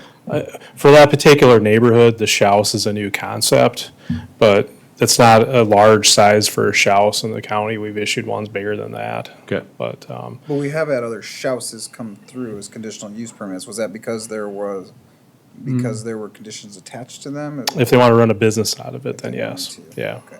for that particular neighborhood, the Schaus is a new concept, but it's not a large size for a Schaus in the county. We've issued ones bigger than that. Okay. But, But we have had other Schauses come through as conditional use permits. Was that because there were conditions attached to them? if they want to run a business out of it, then yes, yeah. Okay.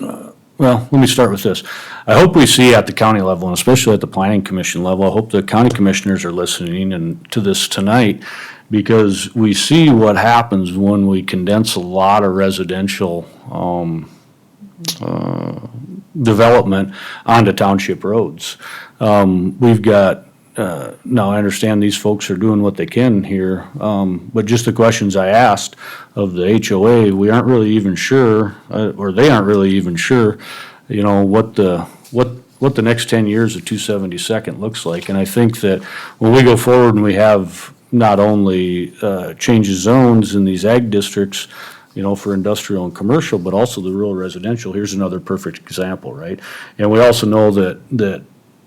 Well, let me start with this. I hope we see at the county level, and especially at the planning commission level, I hope the county commissioners are listening and to this tonight, because we see what happens when we condense a lot of residential, development onto township roads. We've got, now I understand these folks are doing what they can here, but just the questions I asked of the HOA, we aren't really even sure, or they aren't really even sure, you know, what the next 10 years of 272nd looks like. And I think that when we go forward and we have not only changes zones in these ag districts, you know, for industrial and commercial, but also the rural residential, here's another perfect example, right? And we also know that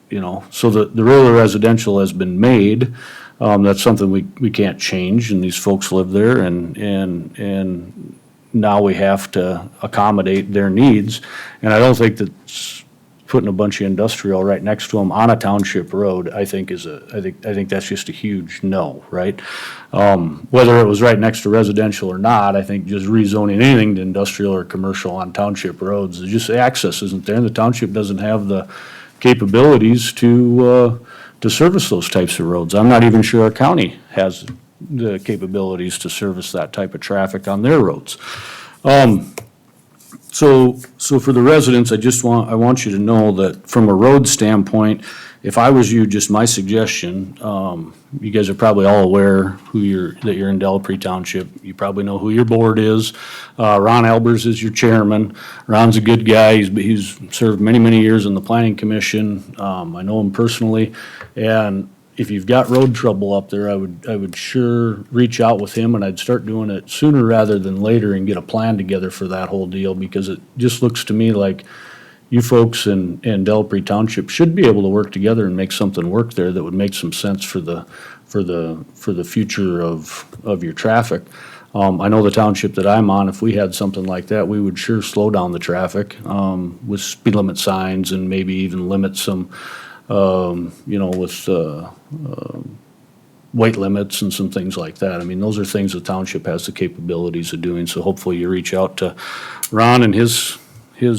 you know, so the rural residential has been made. That's something we can't change, and these folks live there, and now we have to accommodate their needs. And I don't think that putting a bunch of industrial right next to them on a township road, I think that's just a huge no, right? Whether it was right next to residential or not, I think just rezoning anything to industrial or commercial on township roads, just access isn't there, and the township doesn't have the capabilities to service those types of roads. I'm not even sure our county has the capabilities to service that type of traffic on their roads. So for the residents, I want you to know that from a road standpoint, if I was you, just my suggestion, you guys are probably all aware that you're in Delapre Township. You probably know who your board is. Ron Albers is your chairman. Ron's a good guy. He's served many, many years in the planning commission. I know him personally. And if you've got road trouble up there, I would sure reach out with him, and I'd start doing it sooner rather than later and get a plan together for that whole deal, because it just looks to me like you folks in Delapre Township should be able to work together and make something work there that would make some sense for the future of your traffic. I know the township that I'm on, if we had something like that, we would sure slow down the traffic with speed limit signs and maybe even limit some, you know, with weight limits and some things like that. I mean, those are things the township has the capabilities of doing, so hopefully you reach out to Ron and his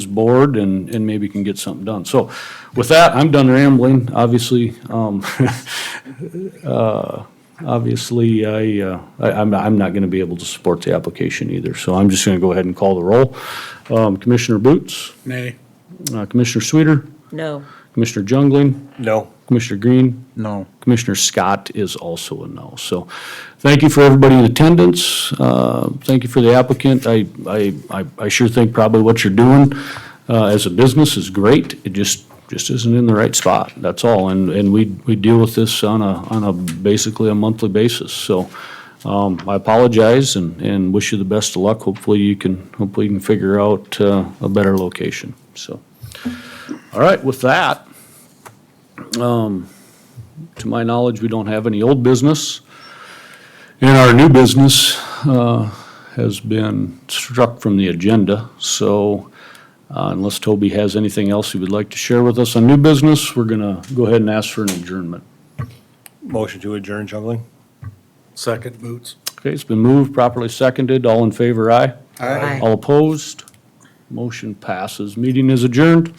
board and maybe can get something done. So with that, I'm done rambling. Obviously, I'm not gonna be able to support the application either, so I'm just gonna go ahead and call the roll. Commissioner Boots? Nay. Commissioner Sweeter? No. Commissioner Jungling? No. Commissioner Green? No. Commissioner Scott is also a no. So thank you for everybody in attendance. Thank you for the applicant. I sure think probably what you're doing as a business is great. It just isn't in the right spot, that's all. And we deal with this on a basically a monthly basis. So I apologize and wish you the best of luck. Hopefully you can figure out a better location. So, all right, with that, to my knowledge, we don't have any old business. And our new business has been struck from the agenda. So unless Toby has anything else he would like to share with us on new business, we're going to go ahead and ask for an adjournment. Motion to adjourn, Jungling? Second, Boots. Okay, it's been moved, properly seconded. All in favor, aye? Aye. All opposed? Motion passes. Meeting is adjourned.